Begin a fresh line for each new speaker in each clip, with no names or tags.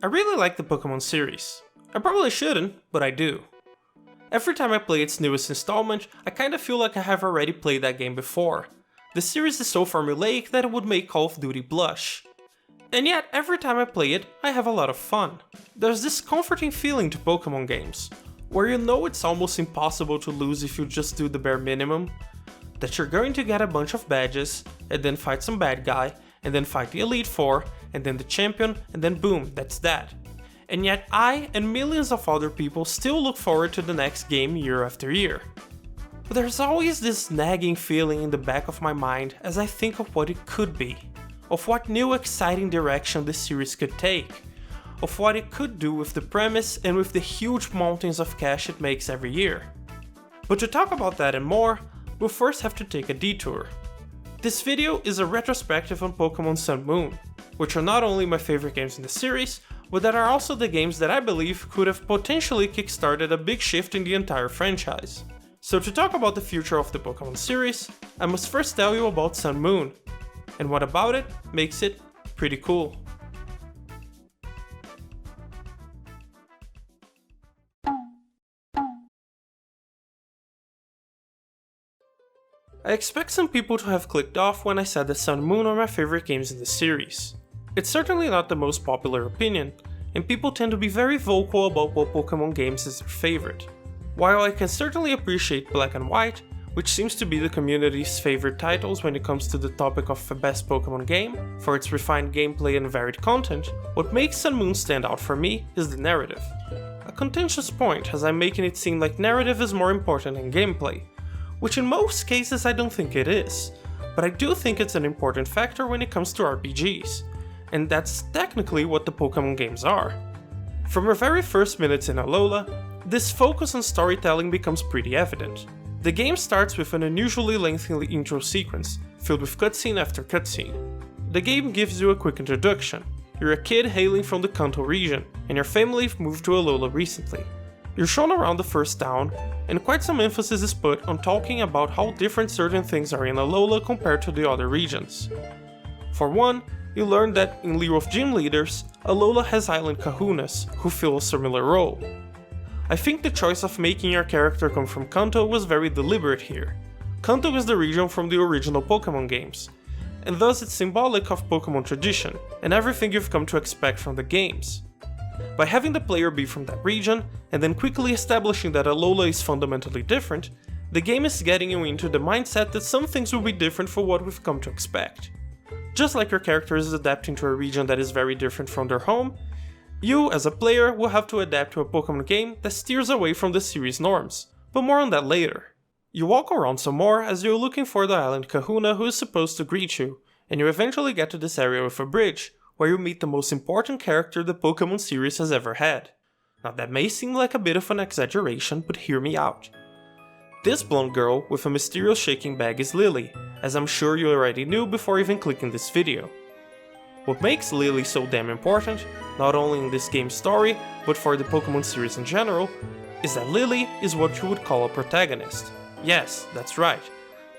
I really like the Pokemon series. I probably shouldn't, but I do. Every time I play its newest installment, I kinda feel like I have already played that game before. The series is so formulaic that it would make Call of Duty blush. And yet, every time I play it, I have a lot of fun. There's this comforting feeling to Pokemon games, where you know it's almost impossible to lose if you just do the bare minimum, that you're going to get a bunch of badges, and then fight some bad guy, and then fight the Elite Four, and then the champion, and then boom, that's that. And yet I and millions of other people still look forward to the next game year after year. But there's always this nagging feeling in the back of my mind as I think of what it could be, of what new exciting direction this series could take, of what it could do with the premise and with the huge mountains of cash it makes every year. But to talk about that and more, we'll first have to take a detour. This video is a retrospective on Pokemon Sun Moon, which are not only my favorite games in the series, but that are also the games that I believe could have potentially kickstarted a big shift in the entire franchise. So to talk about the future of the Pokemon series, I must first tell you about Sun Moon, and what about it makes it pretty cool. I expect some people to have clicked off when I said that Sun Moon are my favorite games in the series. It's certainly not the most popular opinion, and people tend to be very vocal about what Pokemon games is their favorite. While I can certainly appreciate Black and White, which seems to be the community's favorite titles when it comes to the topic of the best Pokemon game, for its refined gameplay and varied content, what makes Sun Moon stand out for me is the narrative. A contentious point, as I'm making it seem like narrative is more important than gameplay, which in most cases I don't think it is, but I do think it's an important factor when it comes to RPGs, and that's technically what the Pokemon games are. From our very first minutes in Alola, this focus on storytelling becomes pretty evident. The game starts with an unusually lengthy intro sequence, filled with cutscene after cutscene. The game gives you a quick introduction. You're a kid hailing from the Kanto region, and your family moved to Alola recently. You're shown around the first town, and quite some emphasis is put on talking about how different certain things are in Alola compared to the other regions. For one, you learn that in lieu of gym leaders, Alola has island kahunas, who fill a similar role. I think the choice of making your character come from Kanto was very deliberate here. Kanto is the region from the original Pokemon games, and thus it's symbolic of Pokemon tradition, and everything you've come to expect from the games. By having the player be from that region, and then quickly establishing that Alola is fundamentally different, the game is getting you into the mindset that some things will be different from what we've come to expect. Just like your character is adapting to a region that is very different from their home, you, as a player, will have to adapt to a Pokemon game that steers away from the series norms, but more on that later. You walk around some more as you're looking for the island kahuna who is supposed to greet you, and you eventually get to this area with a bridge, where you meet the most important character the Pokemon series has ever had. Now that may seem like a bit of an exaggeration, but hear me out. This blonde girl with a mysterious shaking bag is Lily, as I'm sure you already knew before even clicking this video. What makes Lily so damn important, not only in this game's story, but for the Pokemon series in general, is that Lily is what you would call a protagonist. Yes, that's right.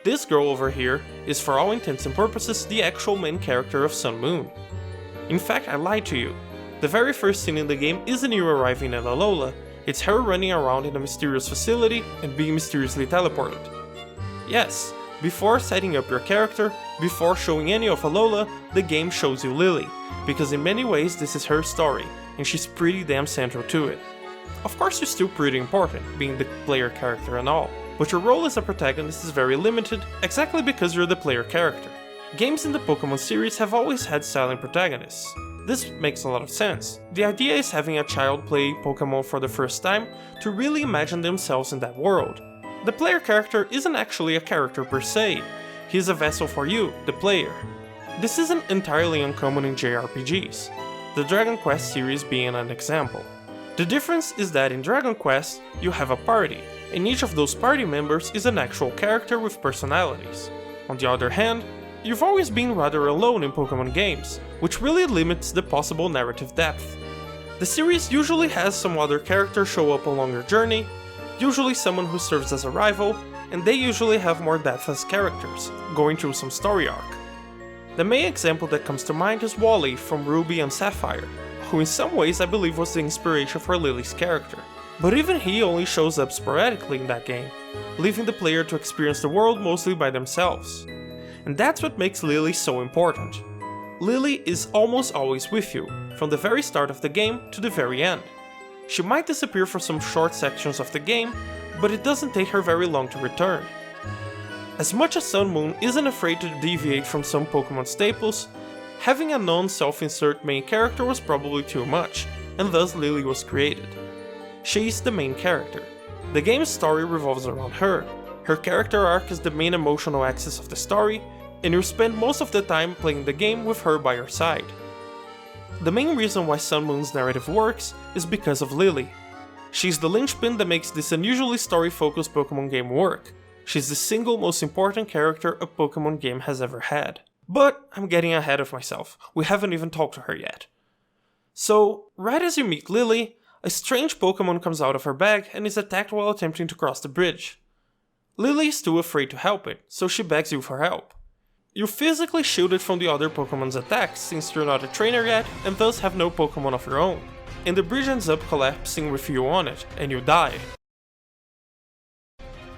This girl over here is for all intents and purposes the actual main character of Sun Moon. In fact, I lied to you. The very first scene in the game isn't you arriving at Alola, it's her running around in a mysterious facility and being mysteriously teleported. Yes, before setting up your character, before showing any of Alola, the game shows you Lily, because in many ways this is her story, and she's pretty damn central to it. Of course you're still pretty important, being the player character and all, but your role as a protagonist is very limited, exactly because you're the player character. Games in the Pokemon series have always had silent protagonists. This makes a lot of sense. The idea is having a child play Pokemon for the first time to really imagine themselves in that world. The player character isn't actually a character per se, he's a vessel for you, the player. This isn't entirely uncommon in JRPGs, the Dragon Quest series being an example. The difference is that in Dragon Quest, you have a party, and each of those party members is an actual character with personalities. On the other hand, you've always been rather alone in Pokemon games, which really limits the possible narrative depth. The series usually has some other character show up along your journey, usually someone who serves as a rival, and they usually have more depth as characters, going through some story arc. The main example that comes to mind is Wally from Ruby and Sapphire, who in some ways I believe was the inspiration for Lillie's character. But even he only shows up sporadically in that game, leaving the player to experience the world mostly by themselves. And that's what makes Lillie so important. Lillie is almost always with you, from the very start of the game to the very end. She might disappear for some short sections of the game, but it doesn't take her very long to return. As much as Sun Moon isn't afraid to deviate from some Pokemon staples, having a non-self-insert main character was probably too much, and thus Lillie was created. She's the main character. The game's story revolves around her. Her character arc is the main emotional axis of the story, and you spend most of the time playing the game with her by your side. The main reason why Sun Moon's narrative works is because of Lillie. She's the linchpin that makes this unusually story-focused Pokemon game work. She's the single most important character a Pokemon game has ever had. But I'm getting ahead of myself, we haven't even talked to her yet. So, right as you meet Lillie, a strange Pokemon comes out of her bag and is attacked while attempting to cross the bridge. Lillie is too afraid to help it, so she begs you for help. You're physically shielded from the other Pokemon's attacks since you're not a trainer yet and thus have no Pokemon of your own, and the bridge ends up collapsing with you on it, and you die.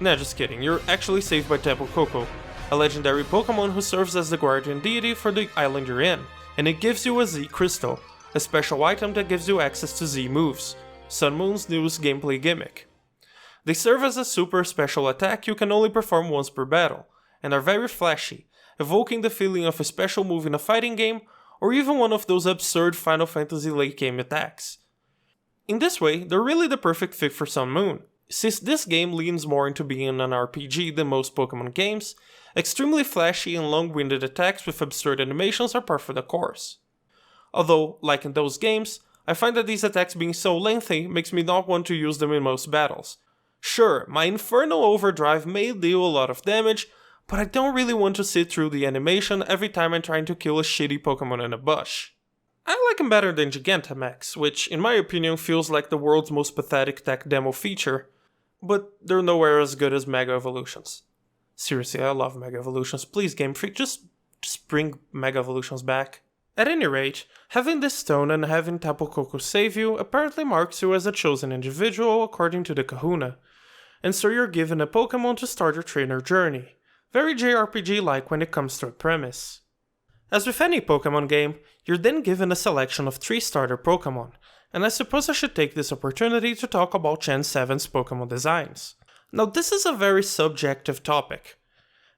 Nah, just kidding, you're actually saved by Tapu Koko, a legendary Pokemon who serves as the guardian deity for the island you're in, and it gives you a Z Crystal, a special item that gives you access to Z moves, Sun Moon's newest gameplay gimmick. They serve as a super special attack you can only perform once per battle, and are very flashy, evoking the feeling of a special move in a fighting game, or even one of those absurd Final Fantasy late game attacks. In this way, they're really the perfect fit for Sun Moon. Since this game leans more into being an RPG than most Pokemon games, extremely flashy and long-winded attacks with absurd animations are par for the course. Although, like in those games, I find that these attacks being so lengthy makes me not want to use them in most battles. Sure, my Infernal Overdrive may deal a lot of damage, but I don't really want to sit through the animation every time I'm trying to kill a shitty Pokemon in a bush. I like him better than Gigantamax, which in my opinion feels like the world's most pathetic tech demo feature, but they're nowhere as good as Mega Evolutions. Seriously, I love Mega Evolutions, please Game Freak, just bring Mega Evolutions back. At any rate, having this stone and having Tapu Koko save you apparently marks you as a chosen individual according to the Kahuna, and so you're given a Pokemon to start your trainer journey. Very JRPG-like when it comes to a premise. As with any Pokemon game, you're then given a selection of 3 starter Pokemon, and I suppose I should take this opportunity to talk about Gen 7's Pokemon designs. Now this is a very subjective topic.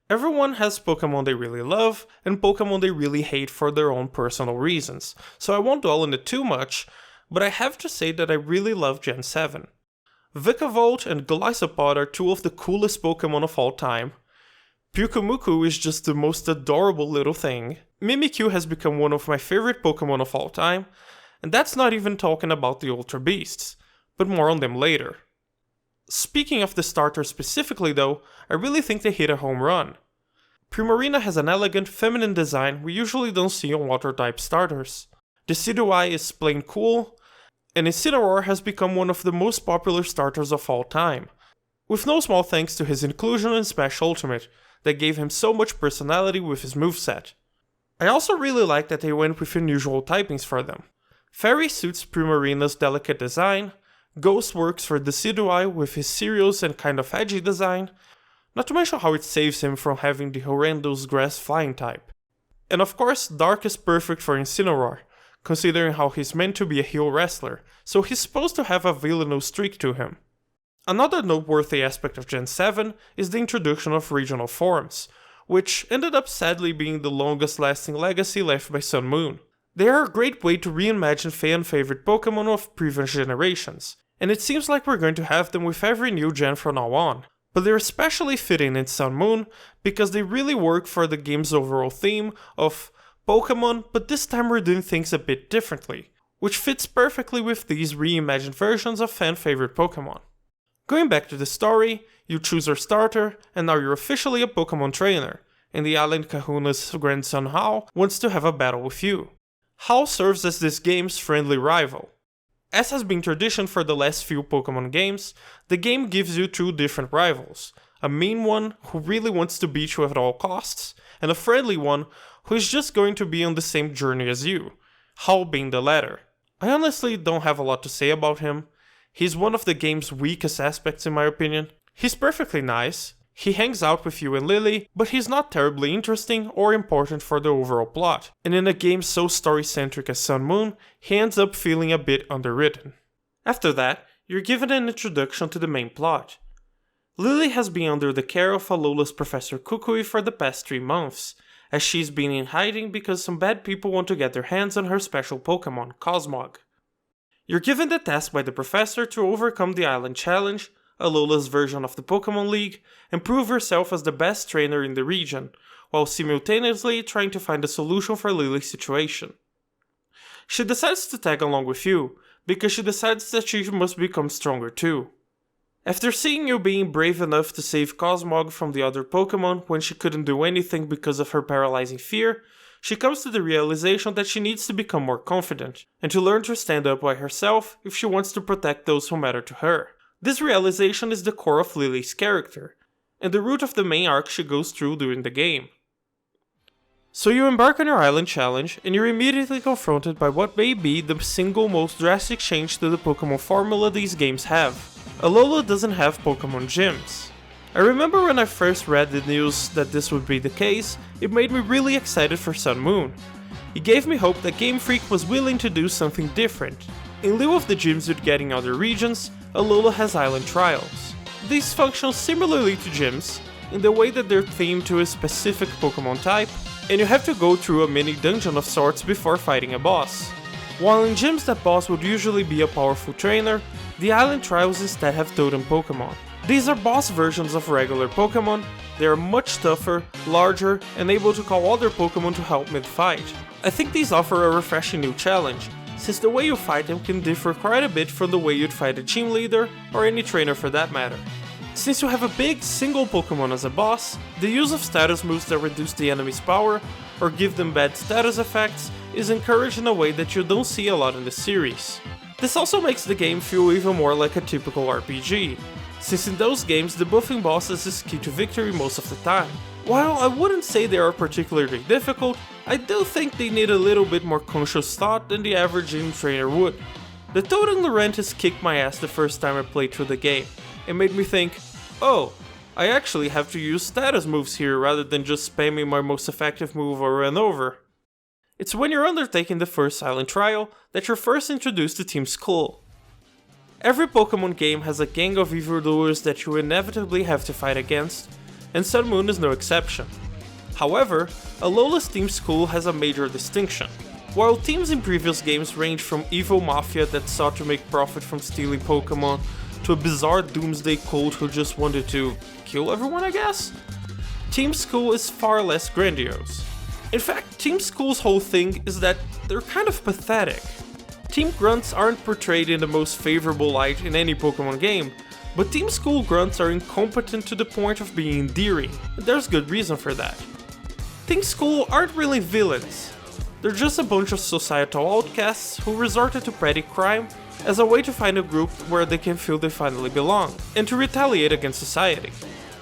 Everyone has Pokemon they really love, and Pokemon they really hate for their own personal reasons, so I won't dwell on it too much, but I have to say that I really love Gen 7. Vikavolt and Golisopod are 2 of the coolest Pokemon of all time. Pyukumuku is just the most adorable little thing. Mimikyu has become one of my favorite Pokemon of all time, and that's not even talking about the Ultra Beasts, but more on them later. Speaking of the starters specifically though, I really think they hit a home run. Primarina has an elegant, feminine design we usually don't see on water-type starters. Decidueye is plain cool, and Incineroar has become one of the most popular starters of all time, with no small thanks to his inclusion in Smash Ultimate, that gave him so much personality with his moveset. I also really like that they went with unusual typings for them. Fairy suits Primarina's delicate design, Ghost works for Decidueye with his serious and kind of edgy design, not to mention how it saves him from having the horrendous grass flying type. And of course, Dark is perfect for Incineroar, considering how he's meant to be a heel wrestler, so he's supposed to have a villainous streak to him. Another noteworthy aspect of Gen 7 is the introduction of regional forms, which ended up sadly being the longest lasting legacy left by Sun Moon. They are a great way to reimagine fan-favorite Pokemon of previous generations, and it seems like we're going to have them with every new gen from now on. But they're especially fitting in Sun Moon because they really work for the game's overall theme of Pokemon, but this time we're doing things a bit differently, which fits perfectly with these reimagined versions of fan-favorite Pokemon. Going back to the story, you choose your starter, and now you're officially a Pokemon trainer, and the Island Kahuna's grandson Hao wants to have a battle with you. Hao serves as this game's friendly rival. As has been tradition for the last few Pokemon games, the game gives you 2 different rivals, a mean one who really wants to beat you at all costs, and a friendly one who is just going to be on the same journey as you, Hao being the latter. I honestly don't have a lot to say about him. He's one of the game's weakest aspects in my opinion. He's perfectly nice, he hangs out with you and Lily, but he's not terribly interesting or important for the overall plot. And in a game so story-centric as Sun Moon, he ends up feeling a bit underwritten. After that, you're given an introduction to the main plot. Lily has been under the care of Alola's Professor Kukui for the past 3 months, as she's been in hiding because some bad people want to get their hands on her special Pokemon, Cosmog. You're given the task by the professor to overcome the Island Challenge, Alola's version of the Pokemon League, and prove herself as the best trainer in the region, while simultaneously trying to find a solution for Lily's situation. She decides to tag along with you, because she decides that she must become stronger too. After seeing you being brave enough to save Cosmog from the other Pokemon when she couldn't do anything because of her paralyzing fear, she comes to the realization that she needs to become more confident, and to learn to stand up by herself if she wants to protect those who matter to her. This realization is the core of Lily's character, and the root of the main arc she goes through during the game. So you embark on your Island Challenge, and you're immediately confronted by what may be the single most drastic change to the Pokemon formula these games have. Alola doesn't have Pokemon gyms. I remember when I first read the news that this would be the case, it made me really excited for Sun Moon. It gave me hope that Game Freak was willing to do something different. In lieu of the gyms you'd get in other regions, Alola has island trials. These function similarly to gyms, in the way that they're themed to a specific Pokemon type, and you have to go through a mini dungeon of sorts before fighting a boss. While in gyms that boss would usually be a powerful trainer, the island trials instead have totem Pokemon. These are boss versions of regular Pokemon. They are much tougher, larger, and able to call other Pokemon to help mid-fight. I think these offer a refreshing new challenge, since the way you fight them can differ quite a bit from the way you'd fight a gym leader, or any trainer for that matter. Since you have a big single Pokemon as a boss, the use of status moves that reduce the enemy's power, or give them bad status effects, is encouraged in a way that you don't see a lot in the series. This also makes the game feel even more like a typical RPG, since in those games the buffing bosses is key to victory most of the time. While I wouldn't say they are particularly difficult, I do think they need a little bit more conscious thought than the average gym trainer would. The Totem Lurantis kicked my ass the first time I played through the game. It made me think, oh, I actually have to use status moves here rather than just spamming my most effective move over and over. It's when you're undertaking the first silent trial that you're first introduced to Team Skull. Every Pokemon game has a gang of evildoers that you inevitably have to fight against, and Sun Moon is no exception. However, Alola's Team Skull has a major distinction. While teams in previous games range from evil mafia that sought to make profit from stealing Pokemon to a bizarre doomsday cult who just wanted to kill everyone, I guess? Team Skull is far less grandiose. In fact, Team Skull's whole thing is that they're kind of pathetic. Team Grunts aren't portrayed in the most favorable light in any Pokemon game, but Team Skull Grunts are incompetent to the point of being endearing, and there's good reason for that. Team Skull aren't really villains. They're just a bunch of societal outcasts who resorted to petty crime as a way to find a group where they can feel they finally belong, and to retaliate against society.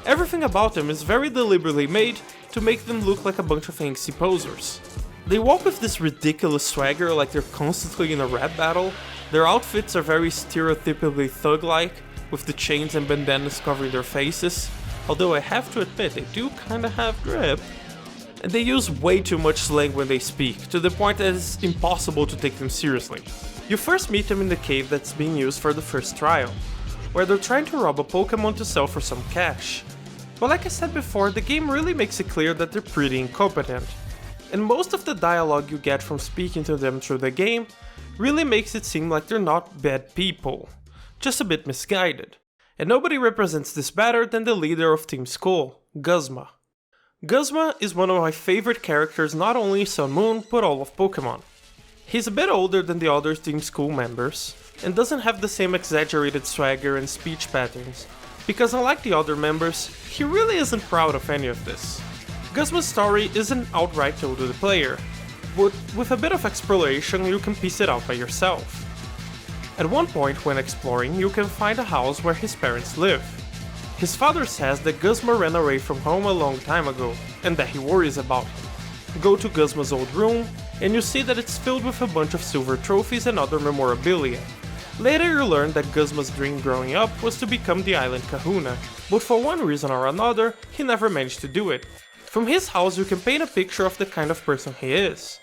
Everything about them is very deliberately made to make them look like a bunch of angsty posers. They walk with this ridiculous swagger like they're constantly in a rap battle. Their outfits are very stereotypically thug-like, with the chains and bandanas covering their faces, although I have to admit they do kinda have grip. And they use way too much slang when they speak, to the point that it's impossible to take them seriously. You first meet them in the cave that's being used for the first trial, where they're trying to rob a Pokemon to sell for some cash. But like I said before, the game really makes it clear that they're pretty incompetent, and most of the dialogue you get from speaking to them through the game really makes it seem like they're not bad people, just a bit misguided. And nobody represents this better than the leader of Team Skull, Guzma. Guzma is one of my favorite characters not only in Sun Moon, but all of Pokemon. He's a bit older than the other Team Skull members, and doesn't have the same exaggerated swagger and speech patterns, because unlike the other members, he really isn't proud of any of this. Guzma's story isn't outright told to the player, but with a bit of exploration you can piece it out by yourself. At one point when exploring, you can find a house where his parents live. His father says that Guzma ran away from home a long time ago, and that he worries about him. Go to Guzma's old room, and you see that it's filled with a bunch of silver trophies and other memorabilia. Later you learn that Guzma's dream growing up was to become the island kahuna, but for one reason or another, he never managed to do it. From his house you can paint a picture of the kind of person he is.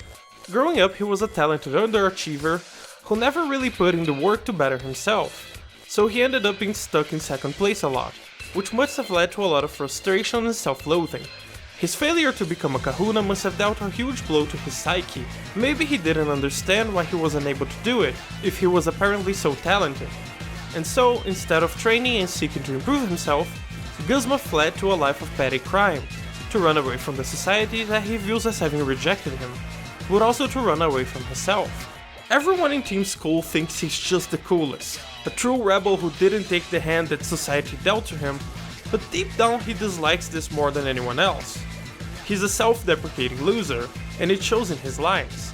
Growing up he was a talented underachiever who never really put in the work to better himself, so he ended up being stuck in second place a lot, which must have led to a lot of frustration and self-loathing. His failure to become a kahuna must have dealt a huge blow to his psyche. Maybe he didn't understand why he wasn't able to do it, if he was apparently so talented. And so, instead of training and seeking to improve himself, Guzma fled to a life of petty crime, to run away from the society that he views as having rejected him, but also to run away from himself. Everyone in Team Skull thinks he's just the coolest, a true rebel who didn't take the hand that society dealt to him, but deep down he dislikes this more than anyone else. He's a self-deprecating loser, and it shows in his lines.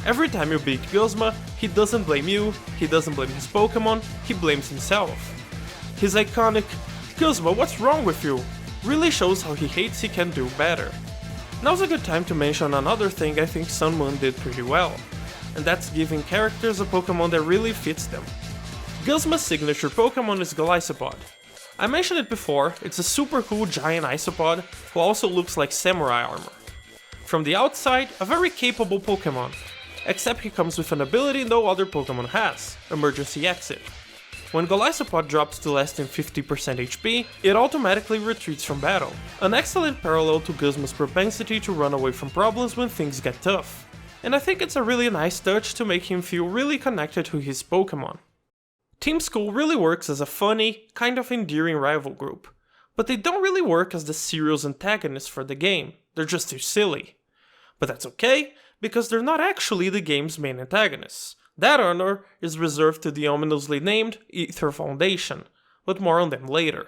Every time you beat Guzma, he doesn't blame you, he doesn't blame his Pokemon, he blames himself. His iconic "Guzma, what's wrong with you?" really shows how he hates he can do better. Now's a good time to mention another thing I think Sun Moon did pretty well, and that's giving characters a Pokemon that really fits them. Guzma's signature Pokemon is Golisopod. I mentioned it before, it's a super cool giant isopod who also looks like samurai armor. From the outside, a very capable Pokemon, except he comes with an ability no other Pokemon has, Emergency Exit. When Golisopod drops to less than 50% HP, it automatically retreats from battle, an excellent parallel to Guzma's propensity to run away from problems when things get tough. And I think it's a really nice touch to make him feel really connected to his Pokemon. Team Skull really works as a funny, kind of endearing rival group, but they don't really work as the serious antagonists for the game, they're just too silly. But that's okay, because they're not actually the game's main antagonists. That honor is reserved to the ominously named Ether Foundation, but more on them later.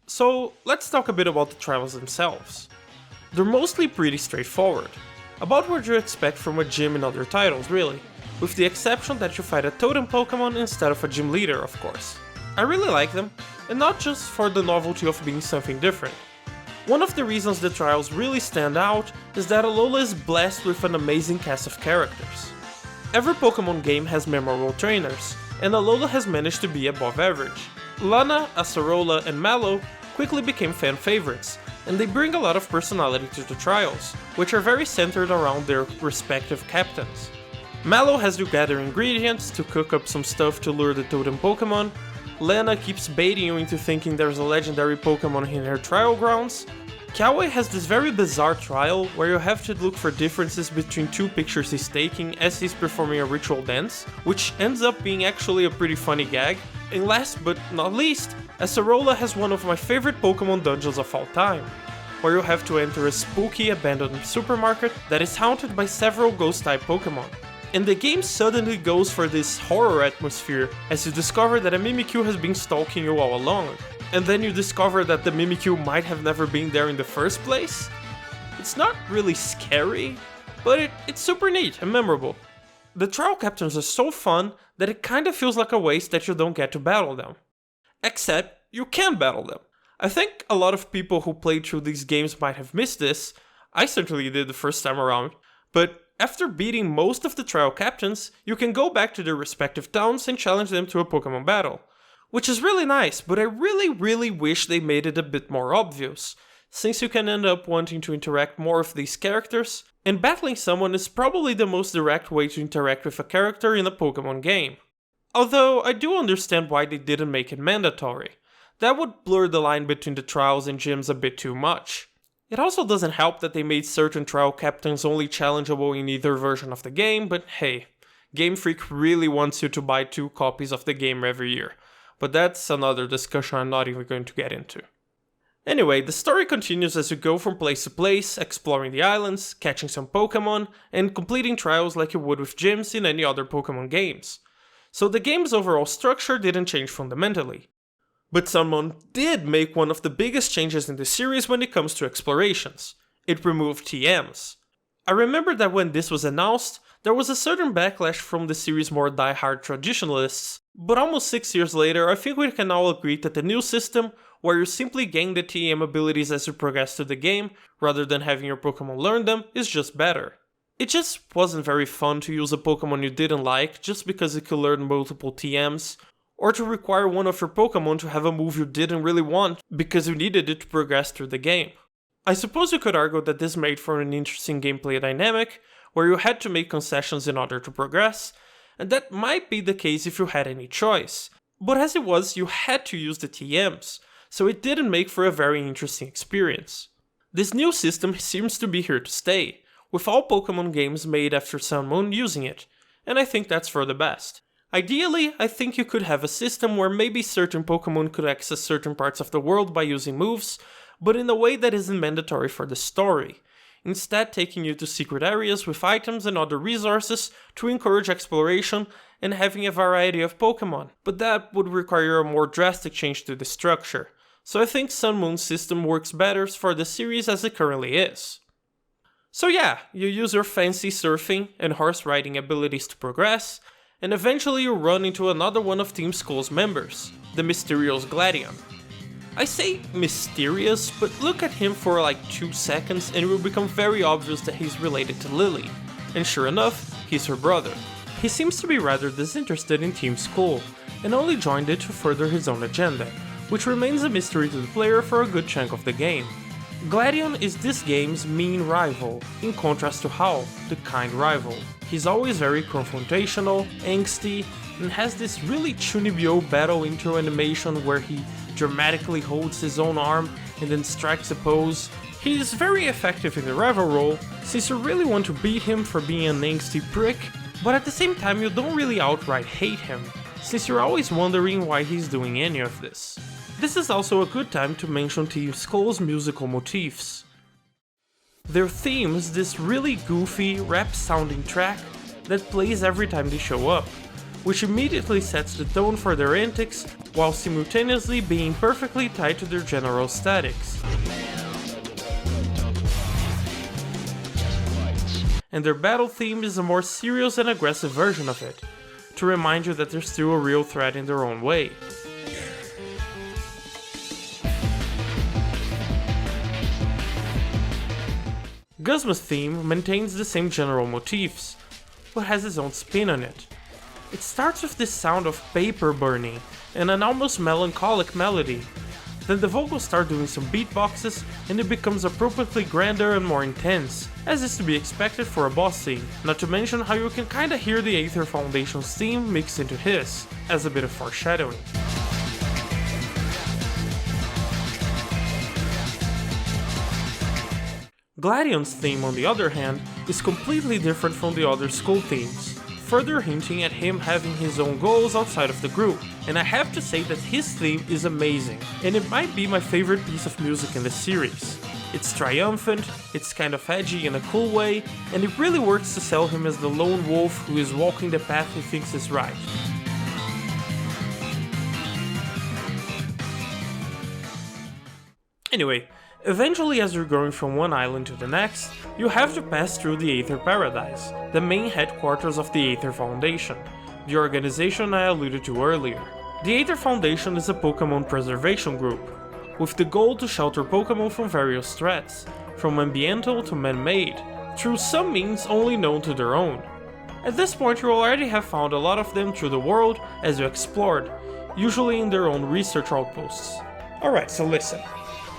So let's talk a bit about the trials themselves. They're mostly pretty straightforward, about what you expect from a gym in other titles really, with the exception that you fight a totem Pokemon instead of a gym leader, of course. I really like them, and not just for the novelty of being something different. One of the reasons the trials really stand out is that Alola is blessed with an amazing cast of characters. Every Pokemon game has memorable trainers, and Alola has managed to be above average. Lana, Acerola, and Mallow quickly became fan favorites, and they bring a lot of personality to the trials, which are very centered around their respective captains. Mallow has you gather ingredients to cook up some stuff to lure the totem Pokemon, Lana keeps baiting you into thinking there's a legendary Pokemon in her trial grounds, Kiawe has this very bizarre trial where you have to look for differences between two pictures he's taking as he's performing a ritual dance, which ends up being actually a pretty funny gag, and last but not least, Acerola has one of my favorite Pokemon dungeons of all time, where you have to enter a spooky abandoned supermarket that is haunted by several ghost-type Pokemon. And the game suddenly goes for this horror atmosphere as you discover that a Mimikyu has been stalking you all along, and then you discover that the Mimikyu might have never been there in the first place. It's not really scary, but it's super neat and memorable. The trial captains are so fun that it kinda feels like a waste that you don't get to battle them. Except, you can battle them. I think a lot of people who played through these games might have missed this, I certainly did the first time around, but after beating most of the trial captains, you can go back to their respective towns and challenge them to a Pokemon battle. Which is really nice, but I really wish they made it a bit more obvious, since you can end up wanting to interact more with these characters, and battling someone is probably the most direct way to interact with a character in a Pokemon game. Although I do understand why they didn't make it mandatory. That would blur the line between the trials and gyms a bit too much. It also doesn't help that they made certain trial captains only challengeable in either version of the game, but hey, Game Freak really wants you to buy 2 copies of the game every year, but that's another discussion I'm not even going to get into. Anyway, the story continues as you go from place to place, exploring the islands, catching some Pokemon, and completing trials like you would with gyms in any other Pokemon games. So the game's overall structure didn't change fundamentally. But someone did make one of the biggest changes in the series when it comes to explorations. It removed TMs. I remember that when this was announced, there was a certain backlash from the series' more die-hard traditionalists, but almost 6 years later I think we can all agree that the new system, where you simply gain the TM abilities as you progress through the game, rather than having your Pokemon learn them, is just better. It just wasn't very fun to use a Pokemon you didn't like just because it could learn multiple TMs, or to require one of your Pokemon to have a move you didn't really want because you needed it to progress through the game. I suppose you could argue that this made for an interesting gameplay dynamic, where you had to make concessions in order to progress, and that might be the case if you had any choice. But as it was, you had to use the TMs, so it didn't make for a very interesting experience. This new system seems to be here to stay, with all Pokemon games made after Sun Moon using it, and I think that's for the best. Ideally, I think you could have a system where maybe certain Pokemon could access certain parts of the world by using moves, but in a way that isn't mandatory for the story, instead taking you to secret areas with items and other resources to encourage exploration and having a variety of Pokemon, but that would require a more drastic change to the structure, so I think Sun Moon's system works better for the series as it currently is. So yeah, you use your fancy surfing and horse riding abilities to progress, and eventually you run into another one of Team Skull's members, the mysterious Gladion. I say mysterious, but look at him for like 2 seconds and it will become very obvious that he's related to Lily, and sure enough, he's her brother. He seems to be rather disinterested in Team Skull, and only joined it to further his own agenda, which remains a mystery to the player for a good chunk of the game. Gladion is this game's mean rival, in contrast to Howl, the kind rival. He's always very confrontational, angsty, and has this really Chunibyo battle intro animation where he dramatically holds his own arm and then strikes a pose. He's very effective in the rival role, since you really want to beat him for being an angsty prick, but at the same time you don't really outright hate him, since you're always wondering why he's doing any of this. This is also a good time to mention Team Skull's musical motifs. Their theme is this really goofy, rap-sounding track that plays every time they show up, which immediately sets the tone for their antics while simultaneously being perfectly tied to their general statics. And their battle theme is a more serious and aggressive version of it, to remind you that they're still a real threat in their own way. Guzma's theme maintains the same general motifs, but has its own spin on it. It starts with this sound of paper burning and an almost melancholic melody. Then the vocals start doing some beatboxes and it becomes appropriately grander and more intense, as is to be expected for a boss theme, not to mention how you can kinda hear the Aether Foundation's theme mixed into his, as a bit of foreshadowing. Gladion's theme, on the other hand, is completely different from the other Skull themes, further hinting at him having his own goals outside of the group, and I have to say that his theme is amazing, and it might be my favorite piece of music in the series. It's triumphant, it's kind of edgy in a cool way, and it really works to sell him as the lone wolf who is walking the path he thinks is right. Anyway, eventually as you're going from one island to the next, you have to pass through the Aether Paradise, the main headquarters of the Aether Foundation, the organization I alluded to earlier. The Aether Foundation is a Pokemon preservation group, with the goal to shelter Pokemon from various threats, from ambiental to man-made, through some means only known to their own. At this point you already have found a lot of them through the world as you explored, usually in their own research outposts. Alright, so listen.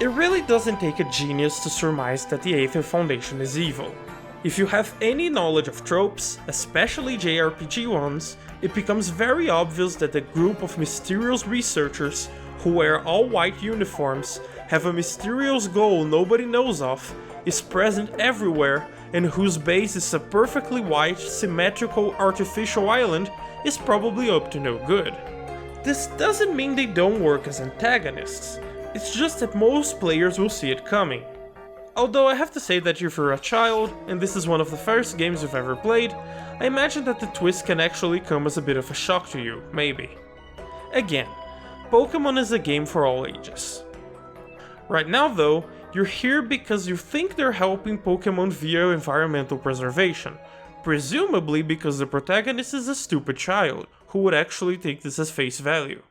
It really doesn't take a genius to surmise that the Aether Foundation is evil. If you have any knowledge of tropes, especially JRPG ones, it becomes very obvious that a group of mysterious researchers who wear all white uniforms, have a mysterious goal nobody knows of, is present everywhere, and whose base is a perfectly white, symmetrical, artificial island is probably up to no good. This doesn't mean they don't work as antagonists. It's just that most players will see it coming. Although I have to say that if you're a child, and this is one of the first games you've ever played, I imagine that the twist can actually come as a bit of a shock to you, maybe. Again, Pokemon is a game for all ages. Right now though, you're here because you think they're helping Pokemon via environmental preservation, presumably because the protagonist is a stupid child, who would actually take this as face value.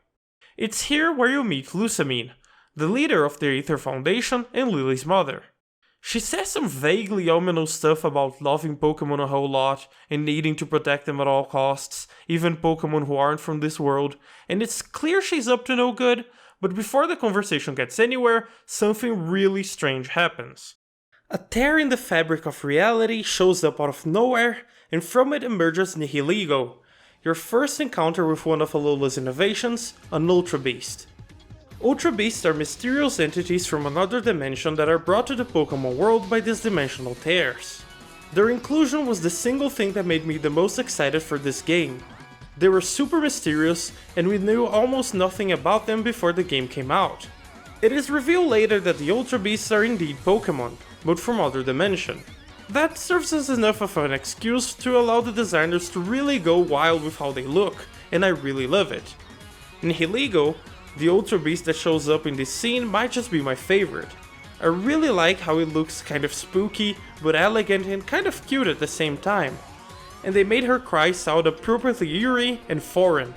It's here where you meet Lusamine, the leader of the Aether Foundation and Lily's mother. She says some vaguely ominous stuff about loving Pokemon a whole lot and needing to protect them at all costs, even Pokemon who aren't from this world, and it's clear she's up to no good, but before the conversation gets anywhere, something really strange happens. A tear in the fabric of reality shows up out of nowhere, and from it emerges Nihilego, your first encounter with one of Alola's innovations, an Ultra Beast. Ultra Beasts are mysterious entities from another dimension that are brought to the Pokemon world by these dimensional tears. Their inclusion was the single thing that made me the most excited for this game. They were super mysterious, and we knew almost nothing about them before the game came out. It is revealed later that the Ultra Beasts are indeed Pokemon, but from other dimension. That serves as enough of an excuse to allow the designers to really go wild with how they look, and I really love it. Nihilego, the Ultra Beast that shows up in this scene, might just be my favorite. I really like how it looks kind of spooky, but elegant and kind of cute at the same time. And they made her cry sound appropriately eerie and foreign.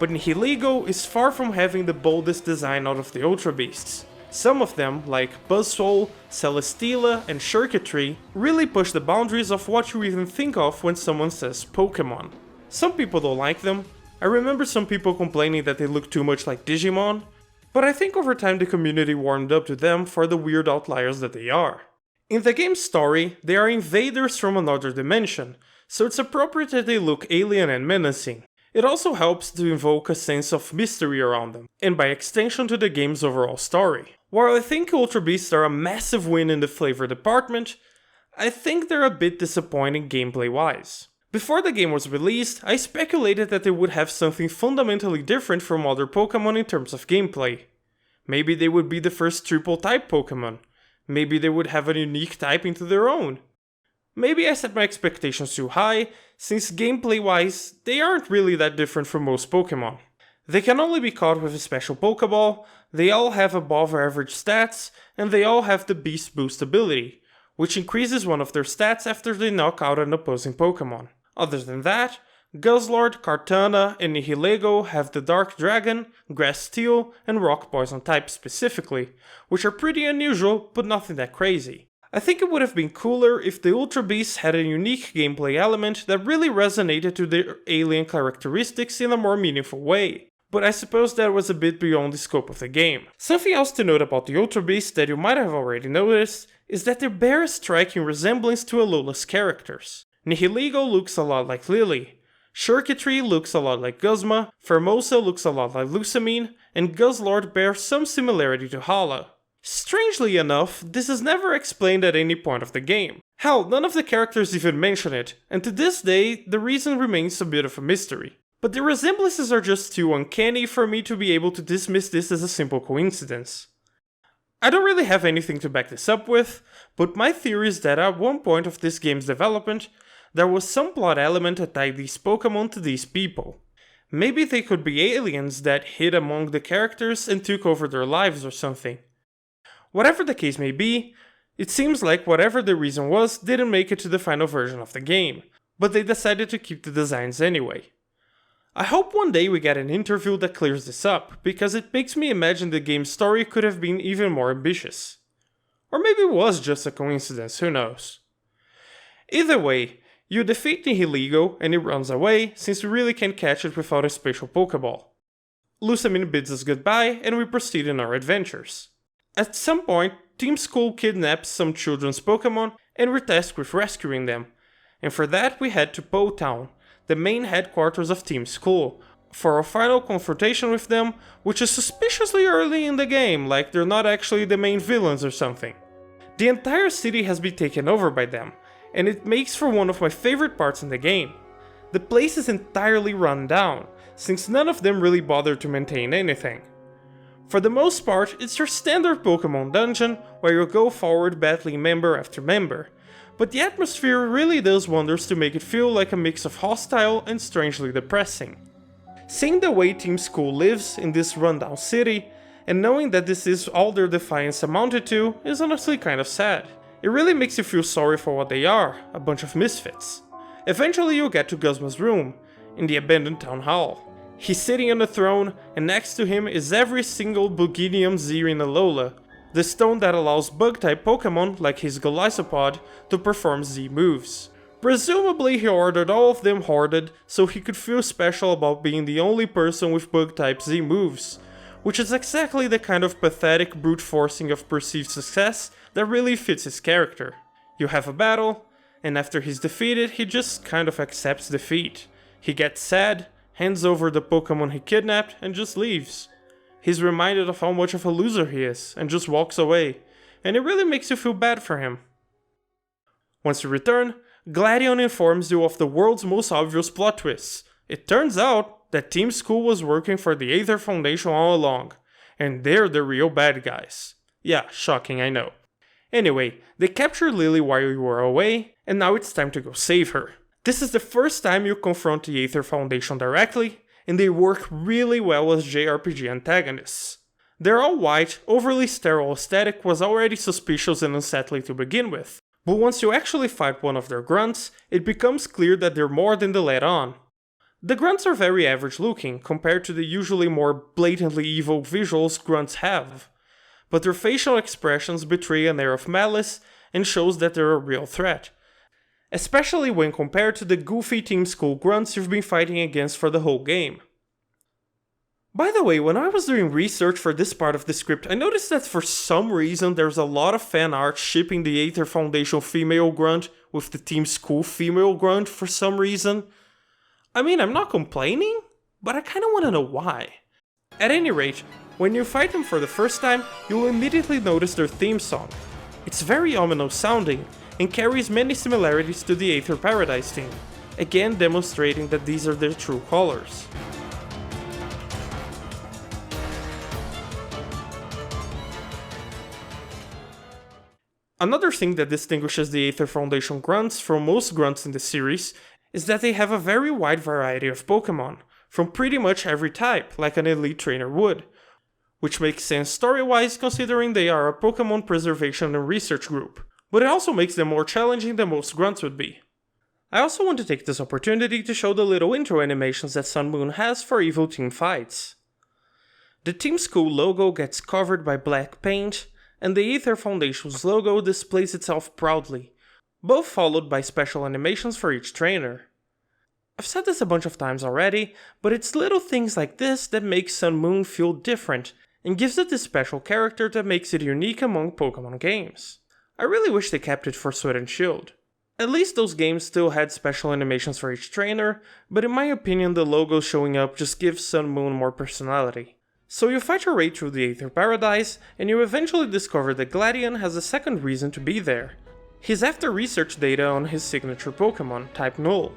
But Nihilego is far from having the boldest design out of the Ultra Beasts. Some of them, like Buzzwole, Celesteela, and Xurkitree, really push the boundaries of what you even think of when someone says Pokemon. Some people don't like them. I remember some people complaining that they look too much like Digimon, but I think over time the community warmed up to them for the weird outliers that they are. In the game's story, they are invaders from another dimension, so it's appropriate that they look alien and menacing. It also helps to invoke a sense of mystery around them, and by extension to the game's overall story. While I think Ultra Beasts are a massive win in the flavor department, I think they're a bit disappointing gameplay-wise. Before the game was released, I speculated that they would have something fundamentally different from other Pokemon in terms of gameplay. Maybe they would be the first triple type Pokemon. Maybe they would have a unique type into their own. Maybe I set my expectations too high, since gameplay-wise, they aren't really that different from most Pokemon. They can only be caught with a special Pokeball, they all have above average stats, and they all have the Beast Boost ability, which increases one of their stats after they knock out an opposing Pokemon. Other than that, Guzzlord, Kartana, and Nihilego have the Dark Dragon, Grass Steel, and Rock Poison types specifically, which are pretty unusual, but nothing that crazy. I think it would have been cooler if the Ultra Beasts had a unique gameplay element that really resonated to their alien characteristics in a more meaningful way, but I suppose that was a bit beyond the scope of the game. Something else to note about the Ultra Beasts that you might have already noticed is that they bear a striking resemblance to Alola's characters. Nihilego looks a lot like Lily, Xurkitree looks a lot like Guzma, Formosa looks a lot like Lusamine, and Guzzlord bears some similarity to Hala. Strangely enough, this is never explained at any point of the game. Hell, none of the characters even mention it, and to this day, the reason remains a bit of a mystery. But the resemblances are just too uncanny for me to be able to dismiss this as a simple coincidence. I don't really have anything to back this up with, but my theory is that at one point of this game's development, there was some plot element that tied these Pokemon to these people. Maybe they could be aliens that hid among the characters and took over their lives or something. Whatever the case may be, it seems like whatever the reason was didn't make it to the final version of the game, but they decided to keep the designs anyway. I hope one day we get an interview that clears this up, because it makes me imagine the game's story could have been even more ambitious. Or maybe it was just a coincidence, who knows. Either way, you defeat Nihilego and it runs away, since we really can't catch it without a special Pokeball. Lusamine bids us goodbye and we proceed in our adventures. At some point, Team Skull kidnaps some children's Pokemon and we're tasked with rescuing them, and for that we head to Po Town, the main headquarters of Team Skull, for a final confrontation with them, which is suspiciously early in the game, like they're not actually the main villains or something. The entire city has been taken over by them, and it makes for one of my favorite parts in the game. The place is entirely run down, since none of them really bother to maintain anything. For the most part, it's your standard Pokemon dungeon, where you go forward battling member after member, but the atmosphere really does wonders to make it feel like a mix of hostile and strangely depressing. Seeing the way Team Skull lives in this rundown city, and knowing that this is all their defiance amounted to, is honestly kind of sad. It really makes you feel sorry for what they are, a bunch of misfits. Eventually you'll get to Guzma's room, in the abandoned town hall. He's sitting on a throne, and next to him is every single Buginium Z in Alola, the stone that allows bug-type Pokemon like his Golisopod to perform Z moves. Presumably he ordered all of them hoarded so he could feel special about being the only person with bug-type Z moves, which is exactly the kind of pathetic brute forcing of perceived success that really fits his character. You have a battle, and after he's defeated, he just kind of accepts defeat. He gets sad, hands over the Pokemon he kidnapped, and just leaves. He's reminded of how much of a loser he is, and just walks away, and it really makes you feel bad for him. Once you return, Gladion informs you of the world's most obvious plot twists. It turns out that Team School was working for the Aether Foundation all along, and they're the real bad guys. Yeah, shocking, I know. Anyway, they captured Lily while you were away, and now it's time to go save her. This is the first time you confront the Aether Foundation directly, and they work really well as JRPG antagonists. Their all-white, overly sterile aesthetic was already suspicious and unsettling to begin with, but once you actually fight one of their grunts, it becomes clear that they're more than they let on. The grunts are very average looking compared to the usually more blatantly evil visuals grunts have, but their facial expressions betray an air of malice and shows that they're a real threat, especially when compared to the goofy Team School grunts you've been fighting against for the whole game. By the way, when I was doing research for this part of the script, I noticed that for some reason there's a lot of fan art shipping the Aether Foundation female grunt with the Team School female grunt for some reason. I mean, I'm not complaining, but I kinda wanna know why. At any rate, when you fight them for the first time, you'll immediately notice their theme song. It's very ominous sounding, and carries many similarities to the Aether Paradise theme, again demonstrating that these are their true colors. Another thing that distinguishes the Aether Foundation grunts from most grunts in the series is that they have a very wide variety of Pokemon, from pretty much every type, like an elite trainer would, which makes sense story-wise considering they are a Pokemon preservation and research group, but it also makes them more challenging than most grunts would be. I also want to take this opportunity to show the little intro animations that Sun Moon has for evil team fights. The Team School logo gets covered by black paint, and the Aether Foundation's logo displays itself proudly, both followed by special animations for each trainer. I've said this a bunch of times already, but it's little things like this that make Sun Moon feel different, and gives it this special character that makes it unique among Pokemon games. I really wish they kept it for Sword and Shield. At least those games still had special animations for each trainer, but in my opinion the logo showing up just gives Sun Moon more personality. So you fight your way through the Aether Paradise, and you eventually discover that Gladion has a second reason to be there. He's after research data on his signature Pokemon, type Null.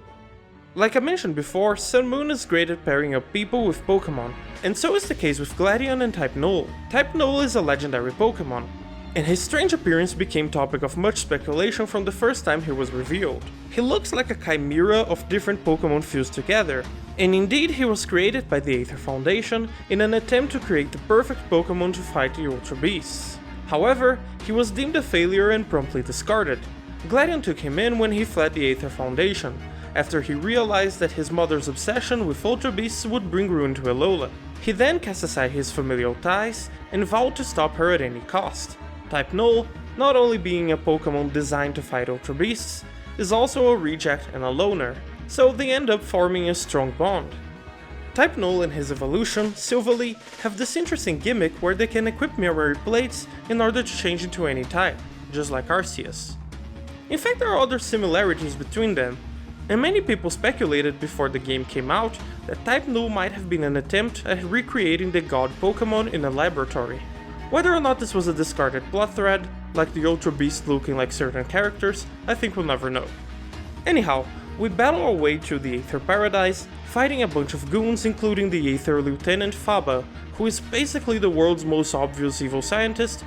Like I mentioned before, Sun Moon is great at pairing up people with Pokemon, and so is the case with Gladion and type Null. Type Null is a legendary Pokemon, and his strange appearance became topic of much speculation from the first time he was revealed. He looks like a chimera of different Pokemon fused together, and indeed he was created by the Aether Foundation in an attempt to create the perfect Pokemon to fight the Ultra Beasts. However, he was deemed a failure and promptly discarded. Gladion took him in when he fled the Aether Foundation, after he realized that his mother's obsession with Ultra Beasts would bring ruin to Alola. He then cast aside his familial ties and vowed to stop her at any cost. Type Null, not only being a Pokemon designed to fight Ultra Beasts, is also a reject and a loner, so they end up forming a strong bond. Type Null and his evolution, Silvally, have this interesting gimmick where they can equip memory plates in order to change into any type, just like Arceus. In fact, there are other similarities between them, and many people speculated before the game came out that Type Null might have been an attempt at recreating the god Pokemon in a laboratory. Whether or not this was a discarded plot thread, like the Ultra Beast looking like certain characters, I think we'll never know. Anyhow, we battle our way through the Aether Paradise, fighting a bunch of goons including the Aether Lieutenant Faba, who is basically the world's most obvious evil scientist,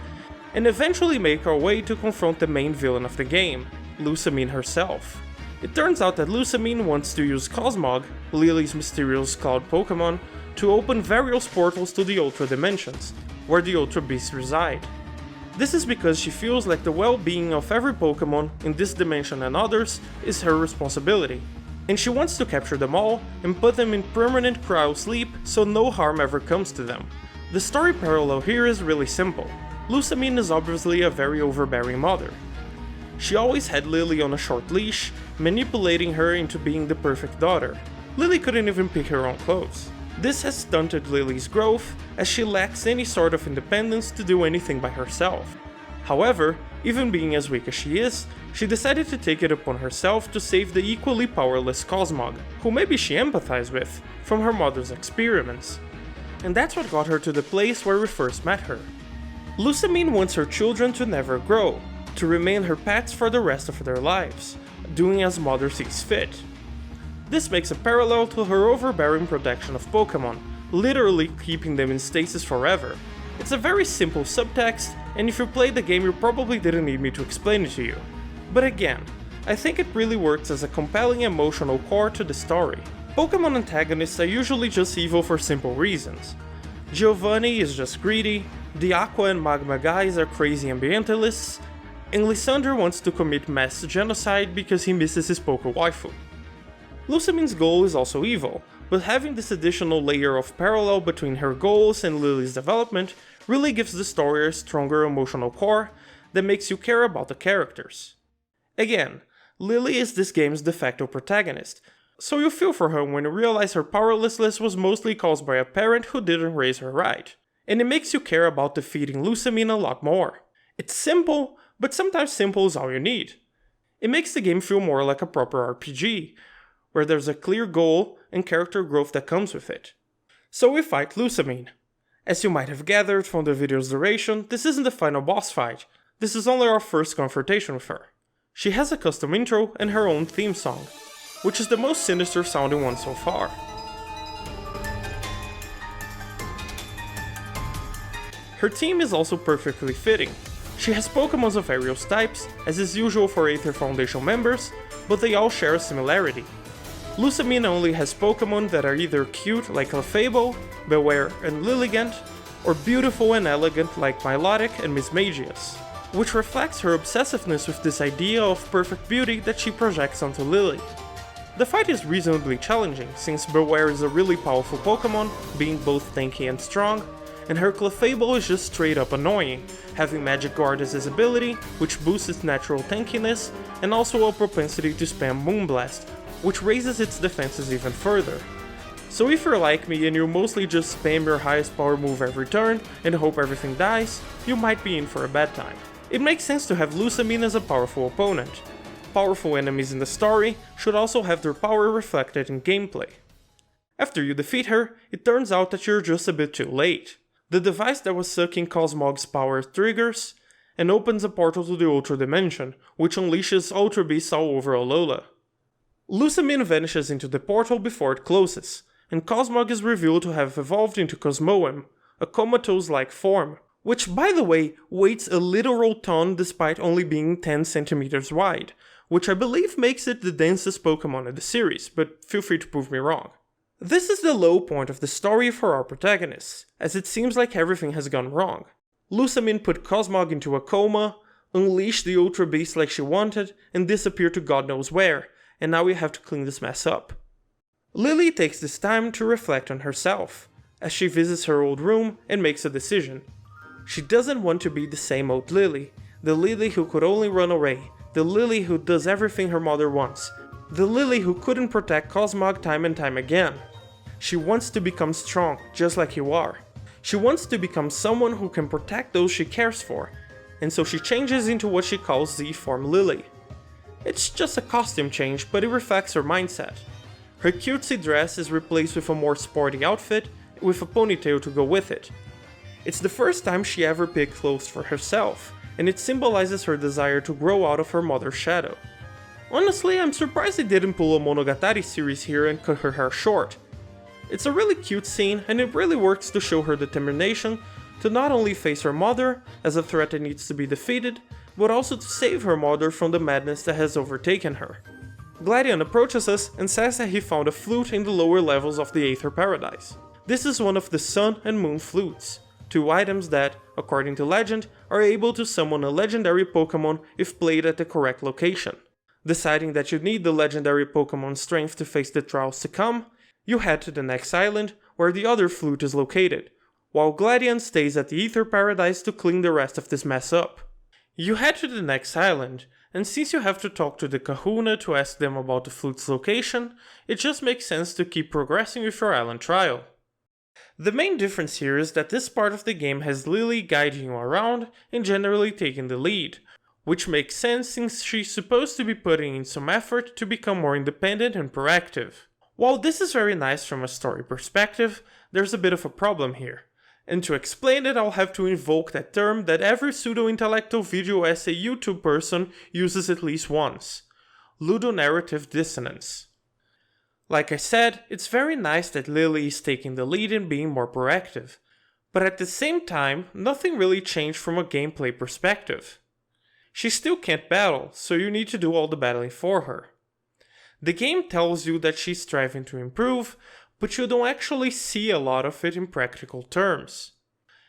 and eventually make our way to confront the main villain of the game, Lusamine herself. It turns out that Lusamine wants to use Cosmog, Lily's mysterious cloud Pokemon, to open various portals to the Ultra Dimensions, where the Ultra Beasts reside. This is because she feels like the well-being of every Pokemon in this dimension and others is her responsibility, and she wants to capture them all and put them in permanent cryo sleep so no harm ever comes to them. The story parallel here is really simple. Lusamine is obviously a very overbearing mother. She always had Lily on a short leash, manipulating her into being the perfect daughter. Lily couldn't even pick her own clothes. This has stunted Lily's growth, as she lacks any sort of independence to do anything by herself. However, even being as weak as she is, she decided to take it upon herself to save the equally powerless Cosmog, who maybe she empathized with, from her mother's experiments. And that's what got her to the place where we first met her. Lusamine wants her children to never grow, to remain her pets for the rest of their lives, doing as mother sees fit. This makes a parallel to her overbearing protection of Pokemon, literally keeping them in stasis forever. It's a very simple subtext, and if you played the game you probably didn't need me to explain it to you. But again, I think it really works as a compelling emotional core to the story. Pokemon antagonists are usually just evil for simple reasons. Giovanni is just greedy, the Aqua and Magma guys are crazy ambientalists, and Lysandre wants to commit mass genocide because he misses his Poké waifu. Lusamine's goal is also evil, but having this additional layer of parallel between her goals and Lily's development really gives the story a stronger emotional core that makes you care about the characters. Again, Lily is this game's de facto protagonist, so you feel for her when you realize her powerlessness was mostly caused by a parent who didn't raise her right, and it makes you care about defeating Lusamine a lot more. It's simple, but sometimes simple is all you need. It makes the game feel more like a proper RPG, where there's a clear goal and character growth that comes with it. So we fight Lusamine. As you might have gathered from the video's duration, this isn't the final boss fight, this is only our first confrontation with her. She has a custom intro and her own theme song, which is the most sinister sounding one so far. Her theme is also perfectly fitting. She has Pokémons of various types, as is usual for Aether Foundation members, but they all share a similarity. Lusamine only has Pokémon that are either cute like Clefable, Beware and Lilligant, or beautiful and elegant like Milotic and Mismagius, which reflects her obsessiveness with this idea of perfect beauty that she projects onto Lily. The fight is reasonably challenging, since Beware is a really powerful Pokémon, being both tanky and strong, and her Clefable is just straight up annoying, having Magic Guard as his ability, which boosts its natural tankiness, and also a propensity to spam Moonblast, which raises its defenses even further. So if you're like me and you mostly just spam your highest power move every turn and hope everything dies, you might be in for a bad time. It makes sense to have Lusamine as a powerful opponent. Powerful enemies in the story should also have their power reflected in gameplay. After you defeat her, it turns out that you're just a bit too late. The device that was sucking Cosmog's power triggers, and opens a portal to the Ultra Dimension, which unleashes Ultra Beasts all over Alola. Lusamine vanishes into the portal before it closes, and Cosmog is revealed to have evolved into Cosmoem, a comatose-like form, which by the way weighs a literal ton despite only being 10 centimeters wide, which I believe makes it the densest Pokemon in the series, but feel free to prove me wrong. This is the low point of the story for our protagonists, as it seems like everything has gone wrong. Lusamine put Cosmog into a coma, unleashed the Ultra Beast like she wanted, and disappeared to God knows where, and now we have to clean this mess up. Lily takes this time to reflect on herself, as she visits her old room and makes a decision. She doesn't want to be the same old Lily, the Lily who could only run away, the Lily who does everything her mother wants, the Lily who couldn't protect Cosmog time and time again. She wants to become strong, just like you are. She wants to become someone who can protect those she cares for, and so she changes into what she calls Z-Form Lily. It's just a costume change, but it reflects her mindset. Her cutesy dress is replaced with a more sporty outfit, with a ponytail to go with it. It's the first time she ever picked clothes for herself, and it symbolizes her desire to grow out of her mother's shadow. Honestly, I'm surprised they didn't pull a Monogatari series here and cut her hair short. It's a really cute scene, and it really works to show her determination to not only face her mother as a threat that needs to be defeated, but also to save her mother from the madness that has overtaken her. Gladion approaches us and says that he found a flute in the lower levels of the Aether Paradise. This is one of the Sun and Moon flutes, two items that, according to legend, are able to summon a legendary Pokémon if played at the correct location. Deciding that you need the legendary Pokémon's strength to face the trials to come, you head to the next island, where the other flute is located, while Gladion stays at the Ether Paradise to clean the rest of this mess up. You head to the next island, and since you have to talk to the Kahuna to ask them about the flute's location, it just makes sense to keep progressing with your island trial. The main difference here is that this part of the game has Lily guiding you around and generally taking the lead, which makes sense since she's supposed to be putting in some effort to become more independent and proactive. While this is very nice from a story perspective, there's a bit of a problem here. And to explain it, I'll have to invoke that term that every pseudo-intellectual video essay YouTube person uses at least once: ludonarrative dissonance. Like I said, it's very nice that Lily is taking the lead and being more proactive, but at the same time, nothing really changed from a gameplay perspective. She still can't battle, so you need to do all the battling for her. The game tells you that she's striving to improve, but you don't actually see a lot of it in practical terms.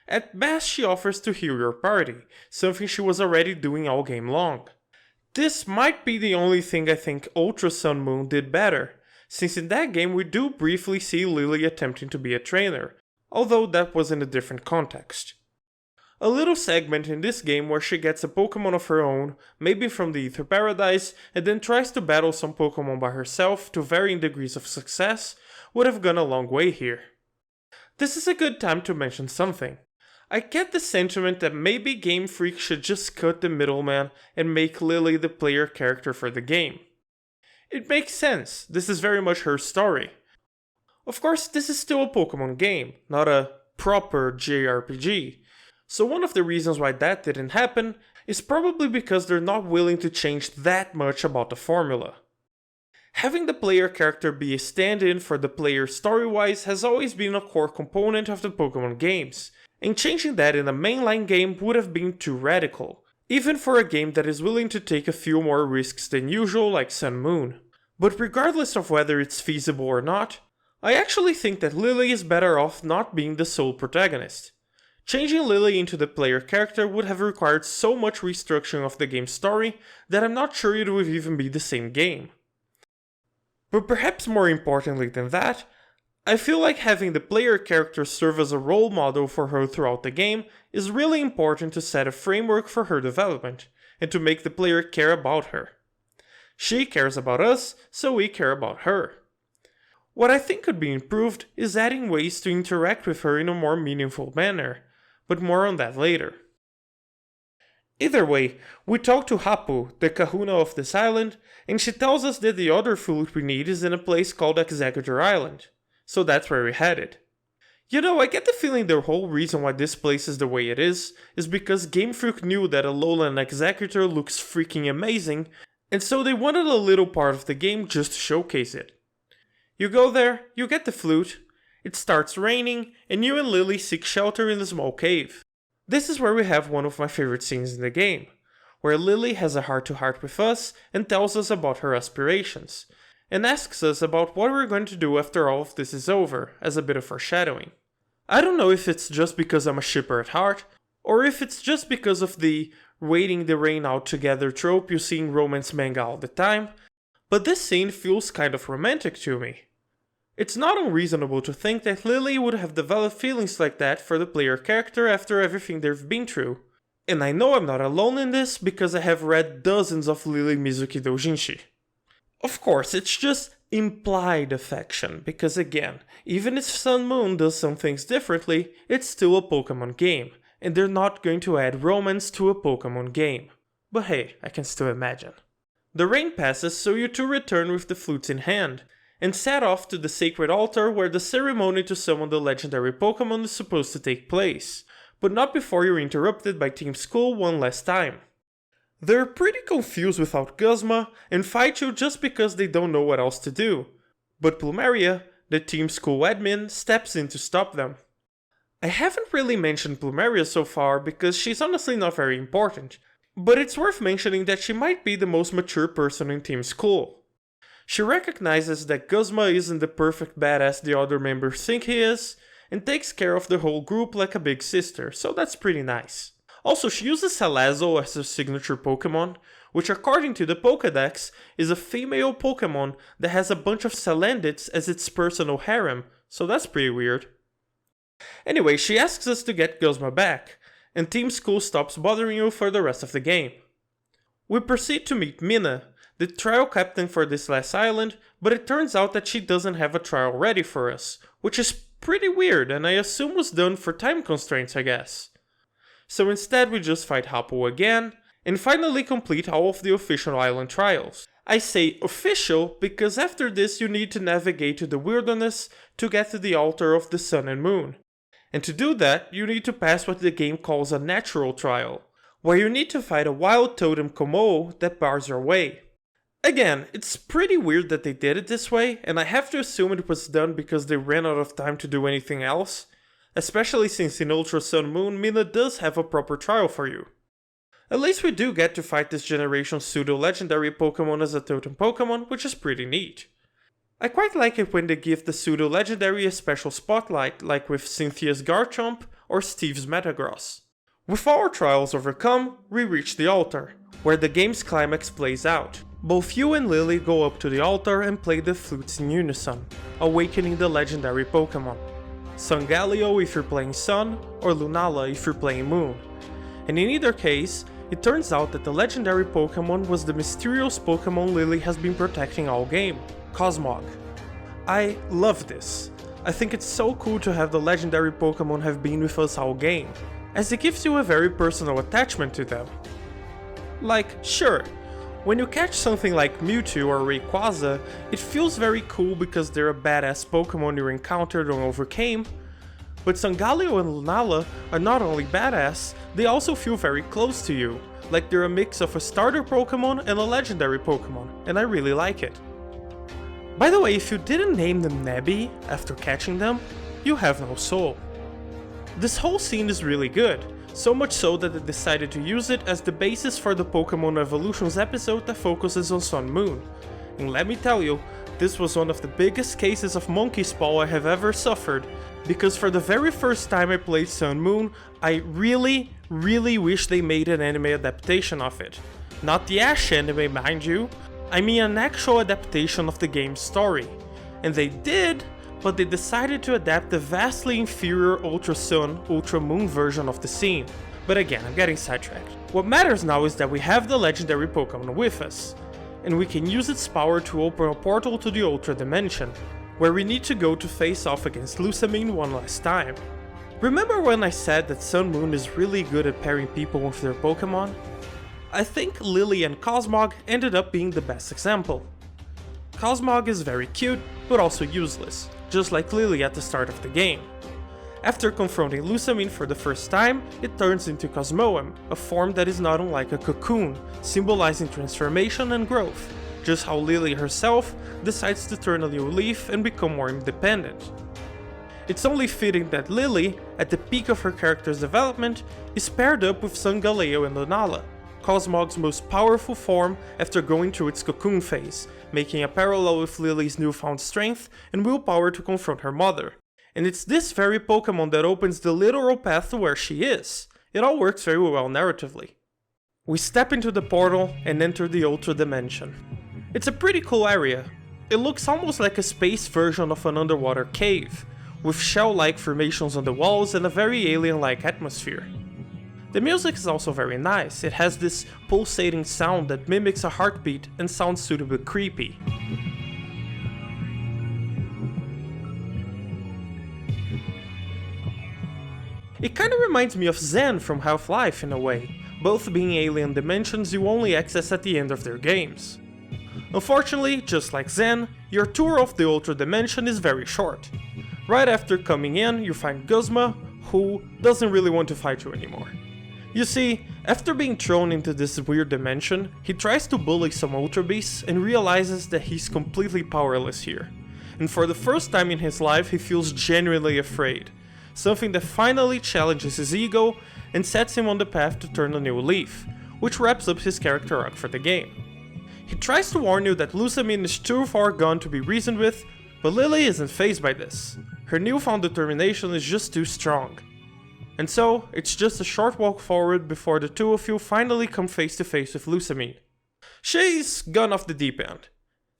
At best, she offers to heal your party, something she was already doing all game long. This might be the only thing I think Ultra Sun Moon did better, since in that game we do briefly see Lily attempting to be a trainer, although that was in a different context. A little segment in this game where she gets a Pokemon of her own, maybe from the Ether Paradise, and then tries to battle some Pokemon by herself to varying degrees of success, would have gone a long way here. This is a good time to mention something. I get the sentiment that maybe Game Freak should just cut the middleman and make Lily the player character for the game. It makes sense, this is very much her story. Of course, this is still a Pokemon game, not a proper JRPG, so one of the reasons why that didn't happen is probably because they're not willing to change that much about the formula. Having the player character be a stand-in for the player story-wise has always been a core component of the Pokemon games, and changing that in a mainline game would have been too radical, even for a game that is willing to take a few more risks than usual like Sun Moon. But regardless of whether it's feasible or not, I actually think that Lily is better off not being the sole protagonist. Changing Lily into the player character would have required so much restructuring of the game's story that I'm not sure it would even be the same game. But perhaps more importantly than that, I feel like having the player character serve as a role model for her throughout the game is really important to set a framework for her development, and to make the player care about her. She cares about us, so we care about her. What I think could be improved is adding ways to interact with her in a more meaningful manner, but more on that later. Either way, we talk to Hapu, the kahuna of this island, and she tells us that the other flute we need is in a place called Executor Island, so that's where we're headed. You know, I get the feeling the whole reason why this place is the way it is because Game Freak knew that Alola and Executor looks freaking amazing, and so they wanted a little part of the game just to showcase it. You go there, you get the flute, it starts raining, and you and Lily seek shelter in a small cave. This is where we have one of my favorite scenes in the game, where Lily has a heart-to-heart with us and tells us about her aspirations, and asks us about what we're going to do after all of this is over, as a bit of foreshadowing. I don't know if it's just because I'm a shipper at heart, or if it's just because of the waiting the rain out together trope you see in romance manga all the time, but this scene feels kind of romantic to me. It's not unreasonable to think that Lily would have developed feelings like that for the player character after everything they've been through. And I know I'm not alone in this because I have read dozens of MizuLilie Doujinshi. Of course, it's just implied affection, because again, even if Sun Moon does some things differently, it's still a Pokemon game, and they're not going to add romance to a Pokemon game. But hey, I can still imagine. The rain passes, so you two return with the flutes in hand, and set off to the sacred altar where the ceremony to summon the legendary Pokemon is supposed to take place, but not before you're interrupted by Team School one last time. They're pretty confused without Guzma and fight you just because they don't know what else to do, but Plumeria, the Team School admin, steps in to stop them. I haven't really mentioned Plumeria so far because she's honestly not very important, but it's worth mentioning that she might be the most mature person in Team School. She recognizes that Guzma isn't the perfect badass the other members think he is, and takes care of the whole group like a big sister, so that's pretty nice. Also, she uses Salazzle as her signature Pokemon, which according to the Pokédex is a female Pokemon that has a bunch of Salandits as its personal harem, so that's pretty weird. Anyway, she asks us to get Guzma back, and Team School stops bothering you for the rest of the game. We proceed to meet Mina, the trial captain for this last island, but it turns out that she doesn't have a trial ready for us, which is pretty weird and I assume was done for time constraints, I guess. So instead we just fight Hapo again, and finally complete all of the official island trials. I say official because after this you need to navigate to the wilderness to get to the altar of the sun and moon. And to do that, you need to pass what the game calls a natural trial, where you need to fight a wild totem Komo that bars your way. Again, it's pretty weird that they did it this way, and I have to assume it was done because they ran out of time to do anything else, especially since in Ultra Sun Moon Mina does have a proper trial for you. At least we do get to fight this generation's pseudo-legendary Pokemon as a totem Pokemon, which is pretty neat. I quite like it when they give the pseudo-legendary a special spotlight, like with Cynthia's Garchomp or Steve's Metagross. With our trials overcome, we reach the altar, where the game's climax plays out. Both you and Lily go up to the altar and play the flutes in unison, awakening the legendary Pokemon. Sungaleo if you're playing Sun, or Lunala if you're playing Moon. And in either case, it turns out that the legendary Pokemon was the mysterious Pokemon Lily has been protecting all game, Cosmog. I love this. I think it's so cool to have the legendary Pokemon have been with us all game, as it gives you a very personal attachment to them. Like, sure, when you catch something like Mewtwo or Rayquaza, it feels very cool because they're a badass Pokemon you encountered or overcame, but Sungaleo and Lunala are not only badass, they also feel very close to you, like they're a mix of a starter Pokemon and a legendary Pokemon, and I really like it. By the way, if you didn't name them Nebby after catching them, you have no soul. This whole scene is really good, so much so that they decided to use it as the basis for the Pokemon Evolutions episode that focuses on Sun Moon. And let me tell you, this was one of the biggest cases of monkey spawn I have ever suffered, because for the very first time I played Sun Moon, I really wish they made an anime adaptation of it. Not the Ash anime, mind you, I mean an actual adaptation of the game's story. And they did, but they decided to adapt the vastly inferior Ultra Sun, Ultra Moon version of the scene. But again, I'm getting sidetracked. What matters now is that we have the legendary Pokemon with us, and we can use its power to open a portal to the Ultra Dimension, where we need to go to face off against Lusamine one last time. Remember when I said that Sun Moon is really good at pairing people with their Pokemon? I think Lily and Cosmog ended up being the best example. Cosmog is very cute, but also useless, just like Lily at the start of the game. After confronting Lusamine for the first time, it turns into Cosmoem, a form that is not unlike a cocoon, symbolizing transformation and growth, just how Lily herself decides to turn a new leaf and become more independent. It's only fitting that Lily, at the peak of her character's development, is paired up with Sungaleo and Lunala, Cosmog's most powerful form after going through its cocoon phase, making a parallel with Lily's newfound strength and willpower to confront her mother. And it's this very Pokemon that opens the literal path to where she is. It all works very well narratively. We step into the portal and enter the Ultra Dimension. It's a pretty cool area. It looks almost like a space version of an underwater cave, with shell-like formations on the walls and a very alien-like atmosphere. The music is also very nice. It has this pulsating sound that mimics a heartbeat and sounds suitably creepy. It kinda reminds me of Zen from Half-Life in a way, both being alien dimensions you only access at the end of their games. Unfortunately, just like Zen, your tour of the Ultra Dimension is very short. Right after coming in, you find Guzma, who doesn't really want to fight you anymore. You see, after being thrown into this weird dimension, he tries to bully some Ultra Beasts and realizes that he's completely powerless here. And for the first time in his life, he feels genuinely afraid, something that finally challenges his ego and sets him on the path to turn a new leaf, which wraps up his character arc for the game. He tries to warn you that Lusamine is too far gone to be reasoned with, but Lily isn't fazed by this. Her newfound determination is just too strong. And so, it's just a short walk forward before the two of you finally come face to face with Lusamine. She's gone off the deep end.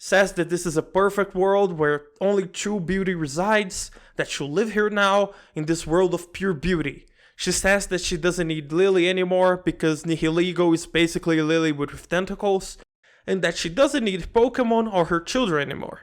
says that this is a perfect world where only true beauty resides, that she'll live here now in this world of pure beauty. She says that she doesn't need Lily anymore because Nihilego is basically Lily with tentacles, and that she doesn't need Pokemon or her children anymore.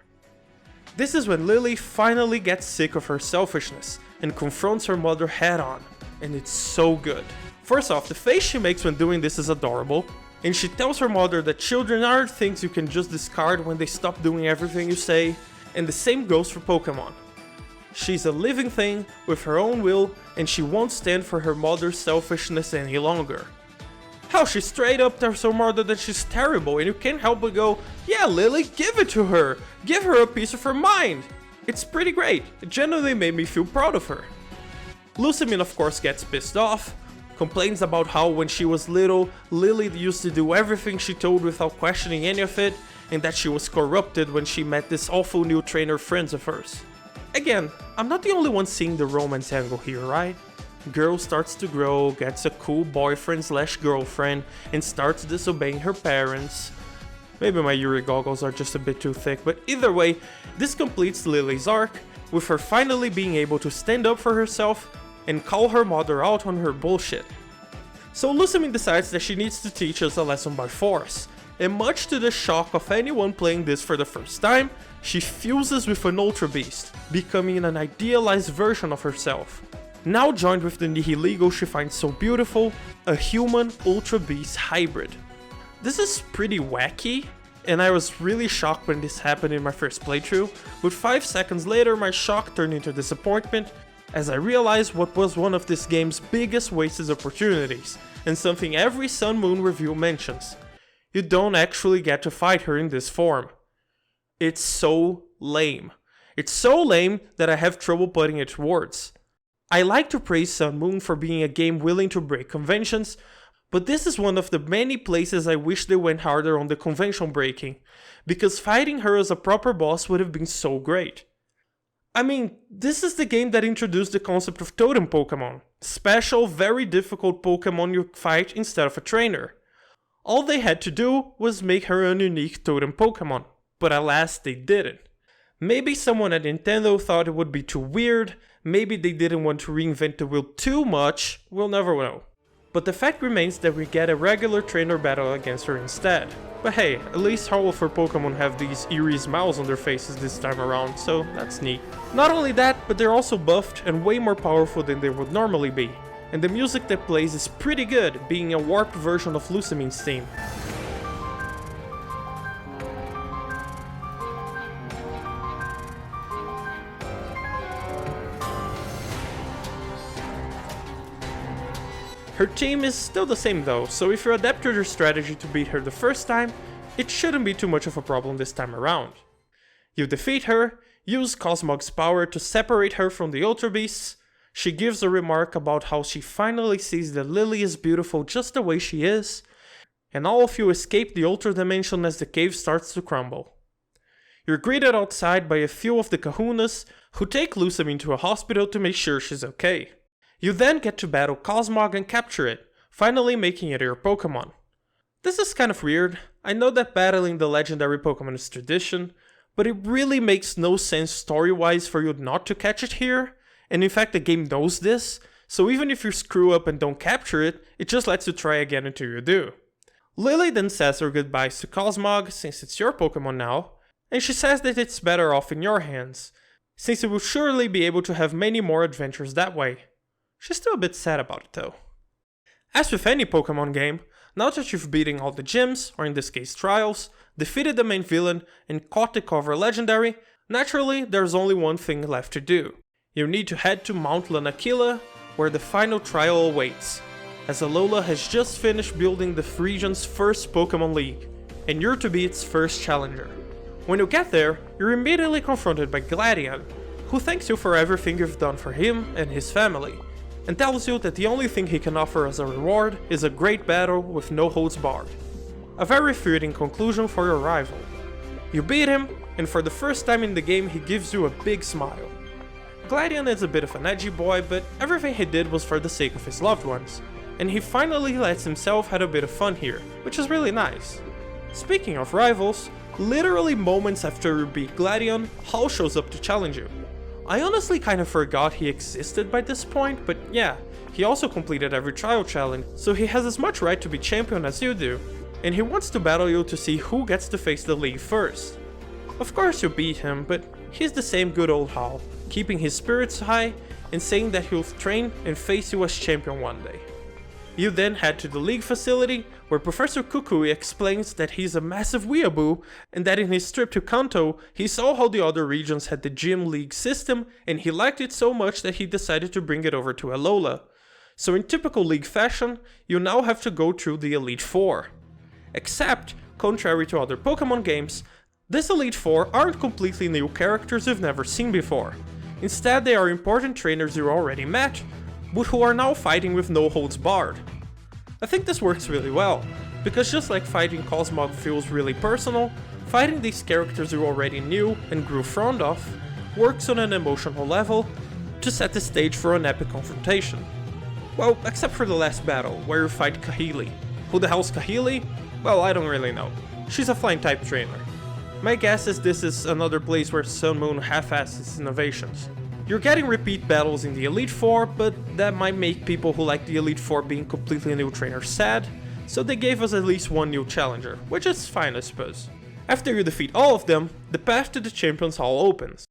This is when Lily finally gets sick of her selfishness and confronts her mother head on, and it's so good. First off, the face she makes when doing this is adorable, and she tells her mother that children aren't things you can just discard when they stop doing everything you say, and the same goes for Pokemon. She's a living thing with her own will, and she won't stand for her mother's selfishness any longer. Hell, she straight up tells her mother that she's terrible, and you can't help but go, yeah Lily, give it to her! Give her a piece of her mind! It's pretty great, it genuinely made me feel proud of her. Lusamine of course gets pissed off, complains about how when she was little, Lily used to do everything she told without questioning any of it, and that she was corrupted when she met this awful new trainer friends of hers. Again, I'm not the only one seeing the romance angle here, right? Girl starts to grow, gets a cool boyfriend/girlfriend, and starts disobeying her parents. Maybe my Yuri goggles are just a bit too thick, but either way, this completes Lily's arc, with her finally being able to stand up for herself and call her mother out on her bullshit. So Lusamine decides that she needs to teach us a lesson by force, and much to the shock of anyone playing this for the first time, she fuses with an Ultra Beast, becoming an idealized version of herself. Now joined with the Nihilego she finds so beautiful, a human Ultra Beast hybrid. This is pretty wacky, and I was really shocked when this happened in my first playthrough, but 5 seconds later my shock turned into disappointment as I realized what was one of this game's biggest wasted opportunities, and something every Sun Moon review mentions. You don't actually get to fight her in this form. It's so lame. It's so lame that I have trouble putting it to words. I like to praise Sun Moon for being a game willing to break conventions, but this is one of the many places I wish they went harder on the convention breaking, because fighting her as a proper boss would have been so great. I mean, this is the game that introduced the concept of totem Pokemon, special, very difficult Pokemon you fight instead of a trainer. All they had to do was make her a unique totem Pokemon, but alas they didn't. Maybe someone at Nintendo thought it would be too weird, maybe they didn't want to reinvent the wheel too much, we'll never know. But the fact remains that we get a regular trainer battle against her instead. But hey, at least all of her Pokemon have these eerie smiles on their faces this time around, so that's neat. Not only that, but they're also buffed and way more powerful than they would normally be. And the music that plays is pretty good, being a warped version of Lusamine's theme. Her team is still the same though, so if you adapt to your strategy to beat her the first time, it shouldn't be too much of a problem this time around. You defeat her, use Cosmog's power to separate her from the Ultra Beasts, she gives a remark about how she finally sees that Lily is beautiful just the way she is, and all of you escape the Ultra Dimension as the cave starts to crumble. You're greeted outside by a few of the kahunas who take Lusamine to a hospital to make sure she's okay. You then get to battle Cosmog and capture it, finally making it your Pokemon. This is kind of weird, I know that battling the legendary Pokemon is tradition, but it really makes no sense story-wise for you not to catch it here, and in fact the game knows this, so even if you screw up and don't capture it, it just lets you try again until you do. Lily then says her goodbyes to Cosmog, since it's your Pokemon now, and she says that it's better off in your hands, since it will surely be able to have many more adventures that way. She's still a bit sad about it though. As with any Pokemon game, now that you've beaten all the gyms, or in this case trials, defeated the main villain, and caught the cover legendary, naturally there's only one thing left to do. You need to head to Mount Lanakila, where the final trial awaits, as Alola has just finished building the region's first Pokemon League, and you're to be its first challenger. When you get there, you're immediately confronted by Gladion, who thanks you for everything you've done for him and his family, and tells you that the only thing he can offer as a reward is a great battle with no holds barred. A very fitting conclusion for your rival. You beat him, and for the first time in the game he gives you a big smile. Gladion is a bit of an edgy boy, but everything he did was for the sake of his loved ones, and he finally lets himself have a bit of fun here, which is really nice. Speaking of rivals, Literally moments after you beat Gladion, Hall shows up to challenge you. I honestly kind of forgot he existed by this point, but yeah, he also completed every trial challenge, so he has as much right to be champion as you do, and he wants to battle you to see who gets to face the league first. Of course you beat him, but he's the same good old Hall, keeping his spirits high and saying that he'll train and face you as champion one day. You then head to the league facility, where Professor Kukui explains that he's a massive weeaboo, and that in his trip to Kanto, he saw how the other regions had the gym league system, and he liked it so much that he decided to bring it over to Alola. So in typical league fashion, you now have to go through the Elite Four. Except, contrary to other Pokemon games, this Elite Four aren't completely new characters you've never seen before. Instead, they are important trainers you already met, but who are now fighting with no holds barred. I think this works really well, because just like fighting Cosmog feels really personal, fighting these characters you already knew and grew fond of works on an emotional level to set the stage for an epic confrontation. Well, except for the last battle, where you fight Kahili. Who the hell's Kahili? Well, I don't really know. She's a flying type trainer. My guess is this is another place where Sun Moon half-asses its innovations. You're getting repeat battles in the Elite Four, but that might make people who like the Elite Four being completely new trainers sad, so they gave us at least one new challenger, which is fine I suppose. After you defeat all of them, the path to the Champions Hall opens.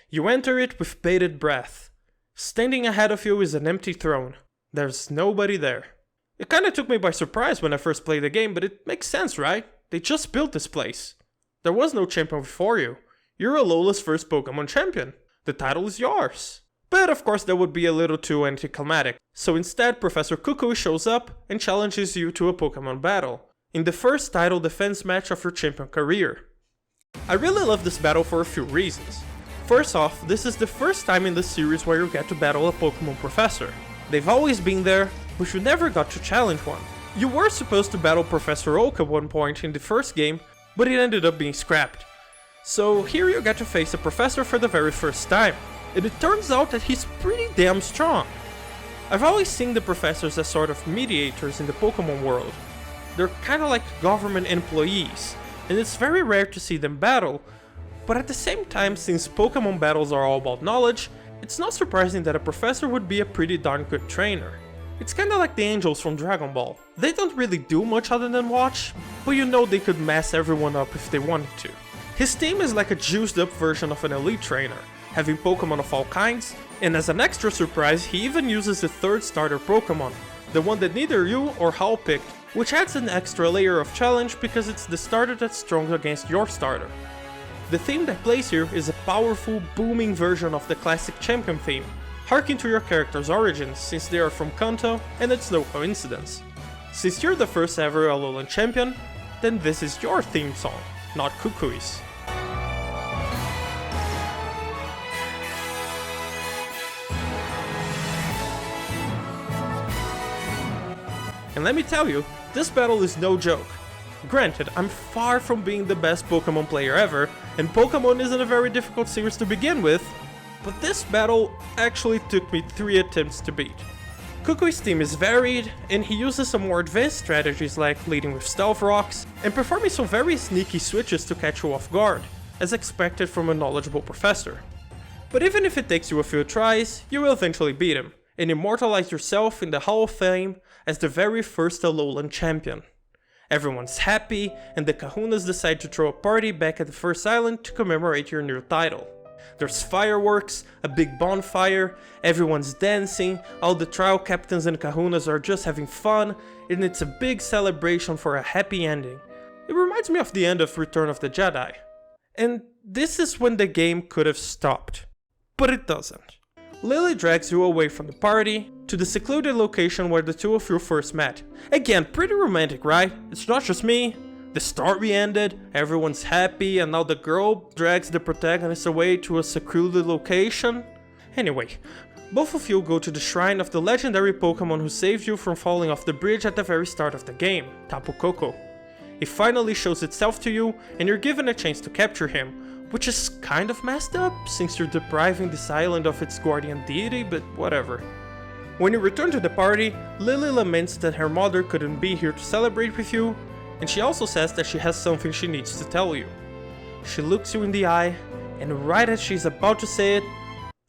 You enter it with bated breath. Standing ahead of you is an empty throne. There's nobody there. It kinda took me by surprise when I first played the game, but it makes sense, right? They just built this place. There was no champion before you. You're Alola's first Pokemon champion. The title is yours. But of course that would be a little too anticlimactic, so instead Professor Kukui shows up and challenges you to a Pokemon battle, in the first title defense match of your champion career. I really love this battle for a few reasons. First off, this is the first time in the series where you get to battle a Pokemon Professor. They've always been there, but you never got to challenge one. You were supposed to battle Professor Oak at one point in the first game, but it ended up being scrapped. So here you get to face a professor for the very first time, and it turns out that he's pretty damn strong. I've always seen the professors as sort of mediators in the Pokemon world. They're kinda like government employees, and it's very rare to see them battle, but at the same time, since Pokemon battles are all about knowledge, it's not surprising that a professor would be a pretty darn good trainer. It's kinda like the angels from Dragon Ball. They don't really do much other than watch, but you know they could mess everyone up if they wanted to. His team is like a juiced up version of an elite trainer, having Pokemon of all kinds, and as an extra surprise he even uses the third starter Pokemon, the one that neither you or Hal picked, which adds an extra layer of challenge because it's the starter that's strong against your starter. The theme that plays here is a powerful, booming version of the classic champion theme, harking to your character's origins since they are from Kanto, and it's no coincidence. Since you're the first ever Alolan champion, then this is your theme song, not Kukui's. And let me tell you, this battle is no joke. Granted, I'm far from being the best Pokemon player ever, and Pokemon isn't a very difficult series to begin with, but this battle actually took me 3 attempts to beat. Kukui's team is varied, and he uses some more advanced strategies like leading with Stealth Rocks, and performing some very sneaky switches to catch you off guard, as expected from a knowledgeable professor. But even if it takes you a few tries, you will eventually beat him, and immortalize yourself in the Hall of Fame as the very first Alolan champion. Everyone's happy, and the Kahunas decide to throw a party back at the first island to commemorate your new title. There's fireworks, a big bonfire, everyone's dancing, all the trial captains and Kahunas are just having fun, and it's a big celebration for a happy ending. It reminds me of the end of Return of the Jedi. And this is when the game could have stopped. But it doesn't. Lily drags you away from the party, to the secluded location where the two of you first met. Again, pretty romantic, right? It's not just me. The story ended, everyone's happy, and now the girl drags the protagonist away to a secluded location. Anyway, both of you go to the shrine of the legendary Pokemon who saved you from falling off the bridge at the very start of the game, Tapu Koko. It finally shows itself to you, and you're given a chance to capture him, which is kind of messed up, since you're depriving this island of its guardian deity, but whatever. When you return to the party, Lily laments that her mother couldn't be here to celebrate with you, and she also says that she has something she needs to tell you. she looks you in the eye, and right as she's about to say it,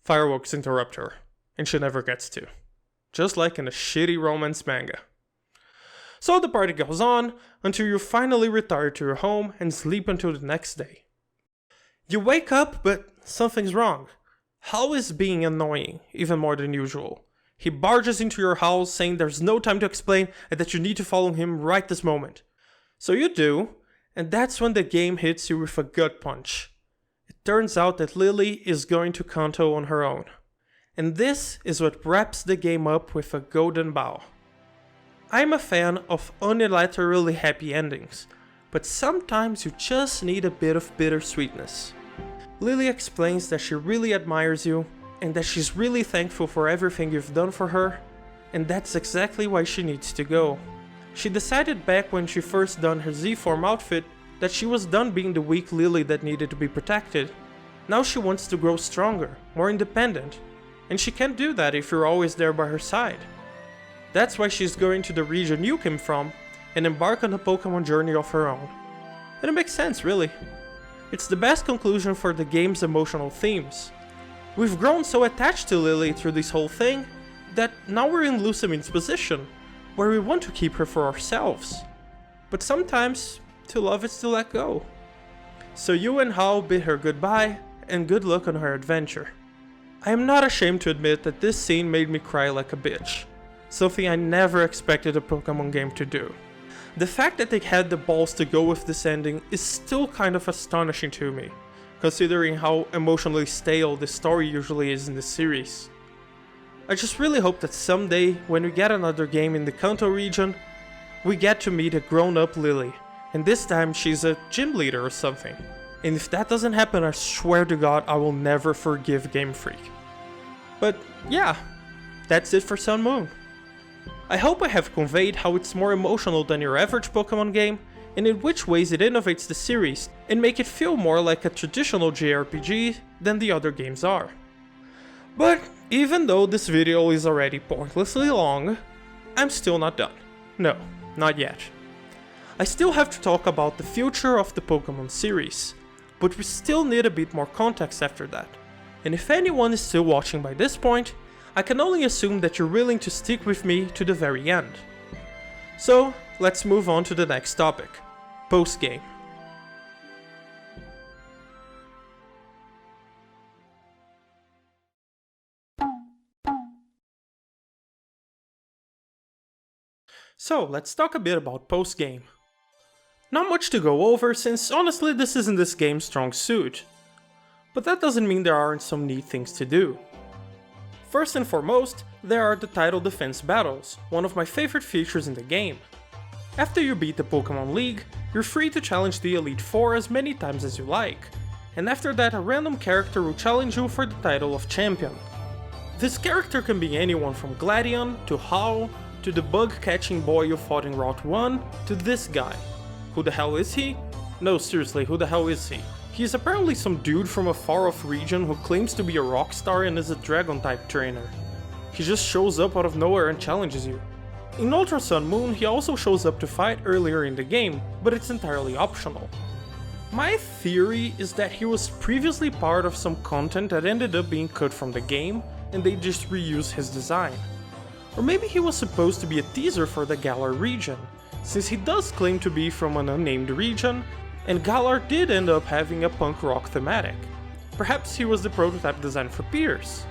fireworks interrupt her, and she never gets to. Just like in a shitty romance manga. So the party goes on until you finally retire to your home and sleep until the next day. You wake up, but something's wrong. Hao is being annoying, even more than usual. He barges into your house saying there's no time to explain and that you need to follow him right this moment. So you do, and that's when the game hits you with a gut punch. It turns out that Lily is going to Kanto on her own. And this is what wraps the game up with a golden bow. I'm a fan of unilaterally happy endings, but sometimes you just need a bit of bittersweetness. Lily explains that she really admires you, and that she's really thankful for everything you've done for her, and that's exactly why she needs to go. She decided back when she first donned her Z-form outfit that she was done being the weak Lily that needed to be protected. Now she wants to grow stronger, more independent, and she can't do that if you're always there by her side. That's why she's going to the region you came from and embark on a Pokemon journey of her own. And it makes sense, really. It's the best conclusion for the game's emotional themes. We've grown so attached to Lily through this whole thing that now we're in Lucamine's position, where we want to keep her for ourselves. But sometimes, to love is to let go. So you and Hao bid her goodbye, and good luck on her adventure. I am not ashamed to admit that this scene made me cry like a bitch. Something I never expected a Pokemon game to do. The fact that they had the balls to go with this ending is still kind of astonishing to me, considering how emotionally stale the story usually is in the series. I just really hope that someday, when we get another game in the Kanto region, we get to meet a grown-up Lily, and this time she's a gym leader or something. And if that doesn't happen, I swear to God I will never forgive Game Freak. But yeah, that's it for Sun Moon. I hope I have conveyed how it's more emotional than your average Pokemon game, and in which ways it innovates the series and make it feel more like a traditional JRPG than the other games are. But even though this video is already pointlessly long, I'm still not done. No, not yet. I still have to talk about the future of the Pokemon series, but we still need a bit more context after that. And if anyone is still watching by this point, I can only assume that you're willing to stick with me to the very end. So, let's move on to the next topic, post-game. So, let's talk a bit about post-game. Not much to go over since honestly this isn't this game's strong suit. But that doesn't mean there aren't some neat things to do. First and foremost, there are the title defense battles, one of my favorite features in the game. After you beat the Pokemon League, you're free to challenge the Elite Four as many times as you like, and after that a random character will challenge you for the title of Champion. This character can be anyone from Gladion to Hao, to the bug-catching boy you fought in Route 1, to this guy. Who the hell is he? No, seriously, who the hell is he? He's apparently some dude from a far-off region who claims to be a rock star and is a dragon-type trainer. He just shows up out of nowhere and challenges you. In Ultra Sun Moon, he also shows up to fight earlier in the game, but it's entirely optional. My theory is that he was previously part of some content that ended up being cut from the game, and they just reused his design. Or maybe he was supposed to be a teaser for the Galar region, since he does claim to be from an unnamed region, and Galar did end up having a punk rock thematic. Perhaps he was the prototype design for Pierce.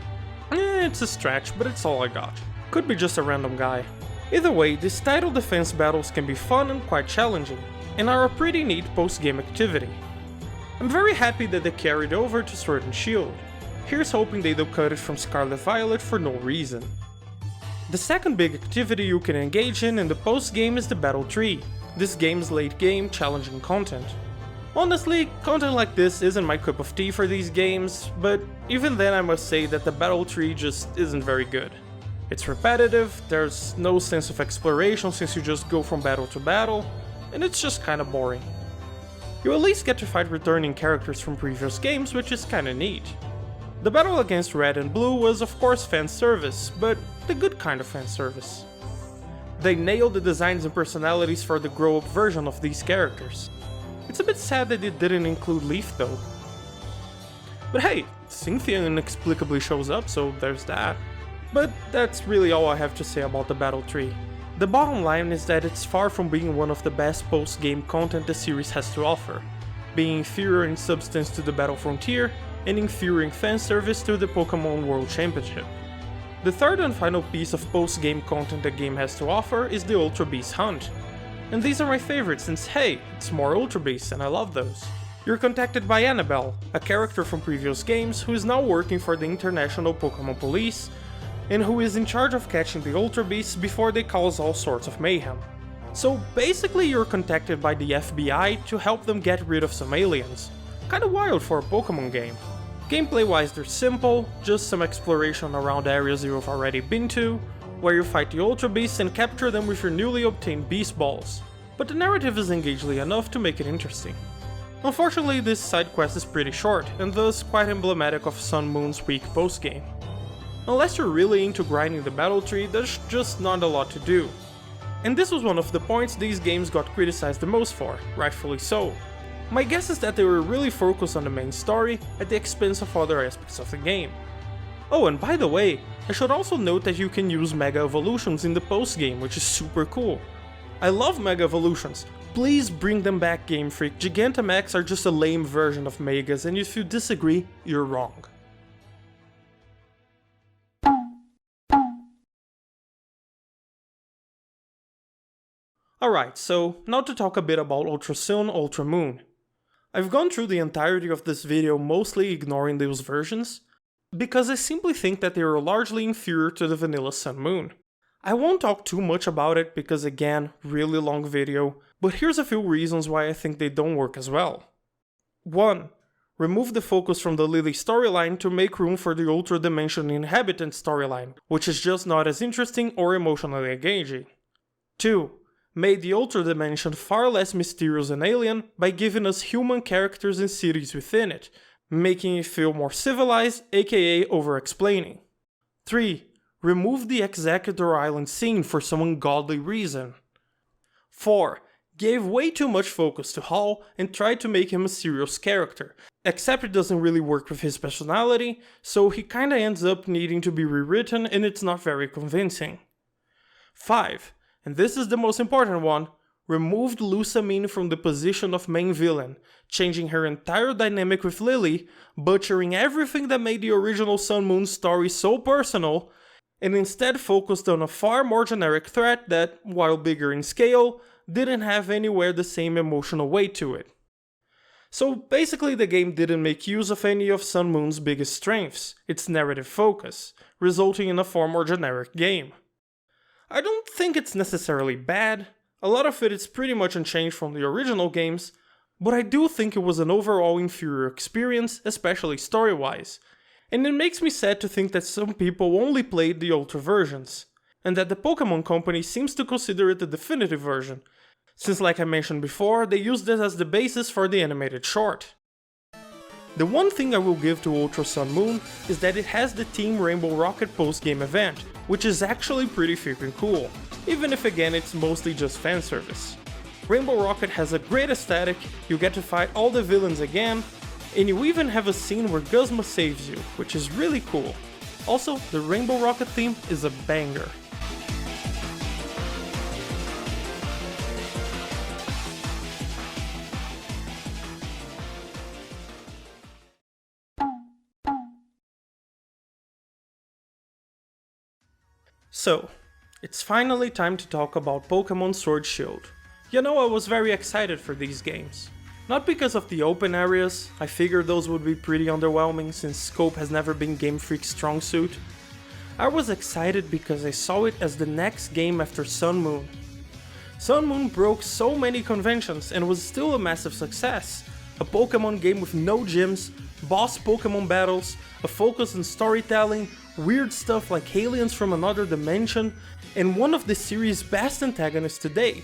It's a stretch, but it's all I got. Could be just a random guy. Either way, these title defense battles can be fun and quite challenging, and are a pretty neat post-game activity. I'm very happy that they carried over to Sword and Shield. Here's hoping they don't cut it from Scarlet Violet for no reason. The second big activity you can engage in the post-game is the Battle Tree, this game's late-game challenging content. Honestly, content like this isn't my cup of tea for these games, but even then I must say that the Battle Tree just isn't very good. It's repetitive, there's no sense of exploration since you just go from battle to battle, and it's just kinda boring. You at least get to fight returning characters from previous games, which is kinda neat. The battle against Red and Blue was of course fan service, but the good kind of fan service. They nailed the designs and personalities for the grow-up version of these characters. It's a bit sad that it didn't include Leaf though. But hey, Cynthia inexplicably shows up, so there's that. But that's really all I have to say about the battle tree. The bottom line is that it's far from being one of the best post-game content the series has to offer, being inferior in substance to the Battle Frontier and inferior in fanservice to the Pokémon World Championship. The third and final piece of post-game content the game has to offer is the Ultra Beast Hunt. And these are my favorites since hey, it's more Ultra Beasts and I love those. You're contacted by Annabelle, a character from previous games who is now working for the International Pokémon Police, and who is in charge of catching the Ultra Beasts before they cause all sorts of mayhem. So basically you're contacted by the FBI to help them get rid of some aliens. Kinda wild for a Pokémon game. Gameplay wise they're simple, just some exploration around areas you've already been to, where you fight the Ultra Beasts and capture them with your newly obtained Beast Balls. But the narrative is engagingly enough to make it interesting. Unfortunately this side quest is pretty short, and thus quite emblematic of Sun Moon's weak post-game. Unless you're really into grinding the battle tree, there's just not a lot to do. And this was one of the points these games got criticized the most for, rightfully so. My guess is that they were really focused on the main story at the expense of other aspects of the game. Oh, and by the way, I should also note that you can use Mega Evolutions in the post-game, which is super cool. I love Mega Evolutions, please bring them back Game Freak, Gigantamax are just a lame version of Megas, and if you disagree, you're wrong. Alright, so now to talk a bit about Ultra Sun, Ultra Moon. I've gone through the entirety of this video mostly ignoring those versions, because I simply think that they are largely inferior to the vanilla Sun Moon. I won't talk too much about it because again, really long video, but here's a few reasons why I think they don't work as well. 1. Remove the focus from the Lily storyline to make room for the Ultra Dimension Inhabitant storyline, which is just not as interesting or emotionally engaging. 2. Made the Ultra Dimension far less mysterious and alien by giving us human characters and cities within it, making it feel more civilized, aka over-explaining. 3. Remove the Executor Island scene for some ungodly reason. 4. Gave way too much focus to Hall and tried to make him a serious character, except it doesn't really work with his personality, so he kinda ends up needing to be rewritten and it's not very convincing. 5. And this is the most important one, removed Lusamine from the position of main villain, changing her entire dynamic with Lily, butchering everything that made the original Sun Moon story so personal, and instead focused on a far more generic threat that, while bigger in scale, didn't have anywhere the same emotional weight to it. So basically the game didn't make use of any of Sun Moon's biggest strengths, its narrative focus, resulting in a far more generic game. I don't think it's necessarily bad, a lot of it is pretty much unchanged from the original games, but I do think it was an overall inferior experience, especially story-wise, and it makes me sad to think that some people only played the Ultra versions, and that the Pokémon Company seems to consider it the definitive version, since like I mentioned before, they used it as the basis for the animated short. The one thing I will give to Ultra Sun Moon is that it has the Team Rainbow Rocket post-game event, which is actually pretty freaking cool, even if again it's mostly just fanservice. Rainbow Rocket has a great aesthetic, you get to fight all the villains again, and you even have a scene where Guzma saves you, which is really cool. Also, the Rainbow Rocket theme is a banger. So, it's finally time to talk about Pokémon Sword Shield. You know, I was very excited for these games. Not because of the open areas, I figured those would be pretty underwhelming since scope has never been Game Freak's strong suit. I was excited because I saw it as the next game after Sun Moon. Sun Moon broke so many conventions and was still a massive success. A Pokémon game with no gyms, boss Pokémon battles, a focus on storytelling, weird stuff like aliens from another dimension, and one of the series' best antagonists to date.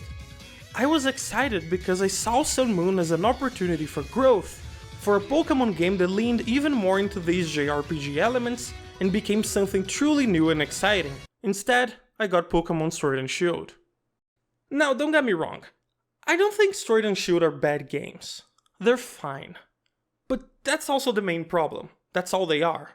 I was excited because I saw Sun Moon as an opportunity for growth, for a Pokémon game that leaned even more into these JRPG elements and became something truly new and exciting. Instead, I got Pokémon Sword and Shield. Now don't get me wrong, I don't think Sword and Shield are bad games. They're fine. But that's also the main problem. That's all they are.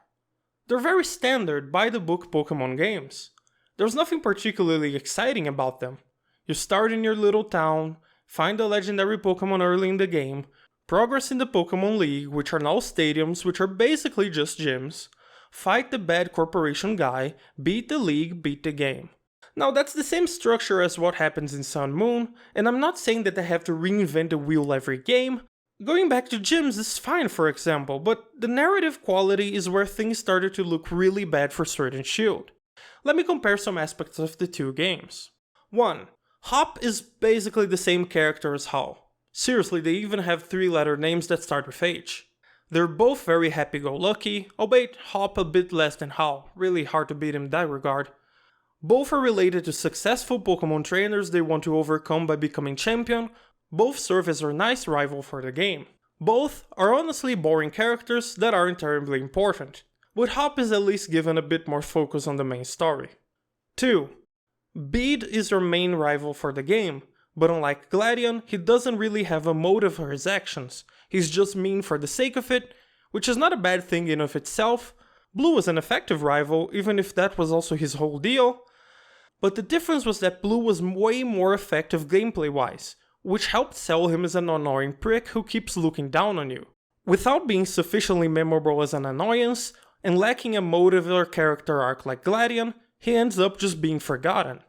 They're very standard, by-the-book Pokemon games. There's nothing particularly exciting about them. You start in your little town, find a legendary Pokemon early in the game, progress in the Pokemon League, which are now stadiums, which are basically just gyms, fight the bad corporation guy, beat the league, beat the game. Now that's the same structure as what happens in Sun Moon, and I'm not saying that they have to reinvent the wheel every game. Going back to gyms is fine, for example, but the narrative quality is where things started to look really bad for Sword and Shield. Let me compare some aspects of the two games. 1. Hop is basically the same character as Hal. Seriously, they even have 3-letter names that start with H. They're both very happy-go-lucky, albeit Hop a bit less than Hal, really hard to beat him in that regard. Both are related to successful Pokemon trainers they want to overcome by becoming champion. Both serve as a nice rival for the game. Both are honestly boring characters that aren't terribly important, but Hop is at least given a bit more focus on the main story. 2. Bede is your main rival for the game, but unlike Gladion, he doesn't really have a motive for his actions. He's just mean for the sake of it, which is not a bad thing in of itself. Blue is an effective rival, even if that was also his whole deal. But the difference was that Blue was way more effective gameplay-wise, which helped sell him as an annoying prick who keeps looking down on you. Without being sufficiently memorable as an annoyance, and lacking a motive or character arc like Gladion, he ends up just being forgotten.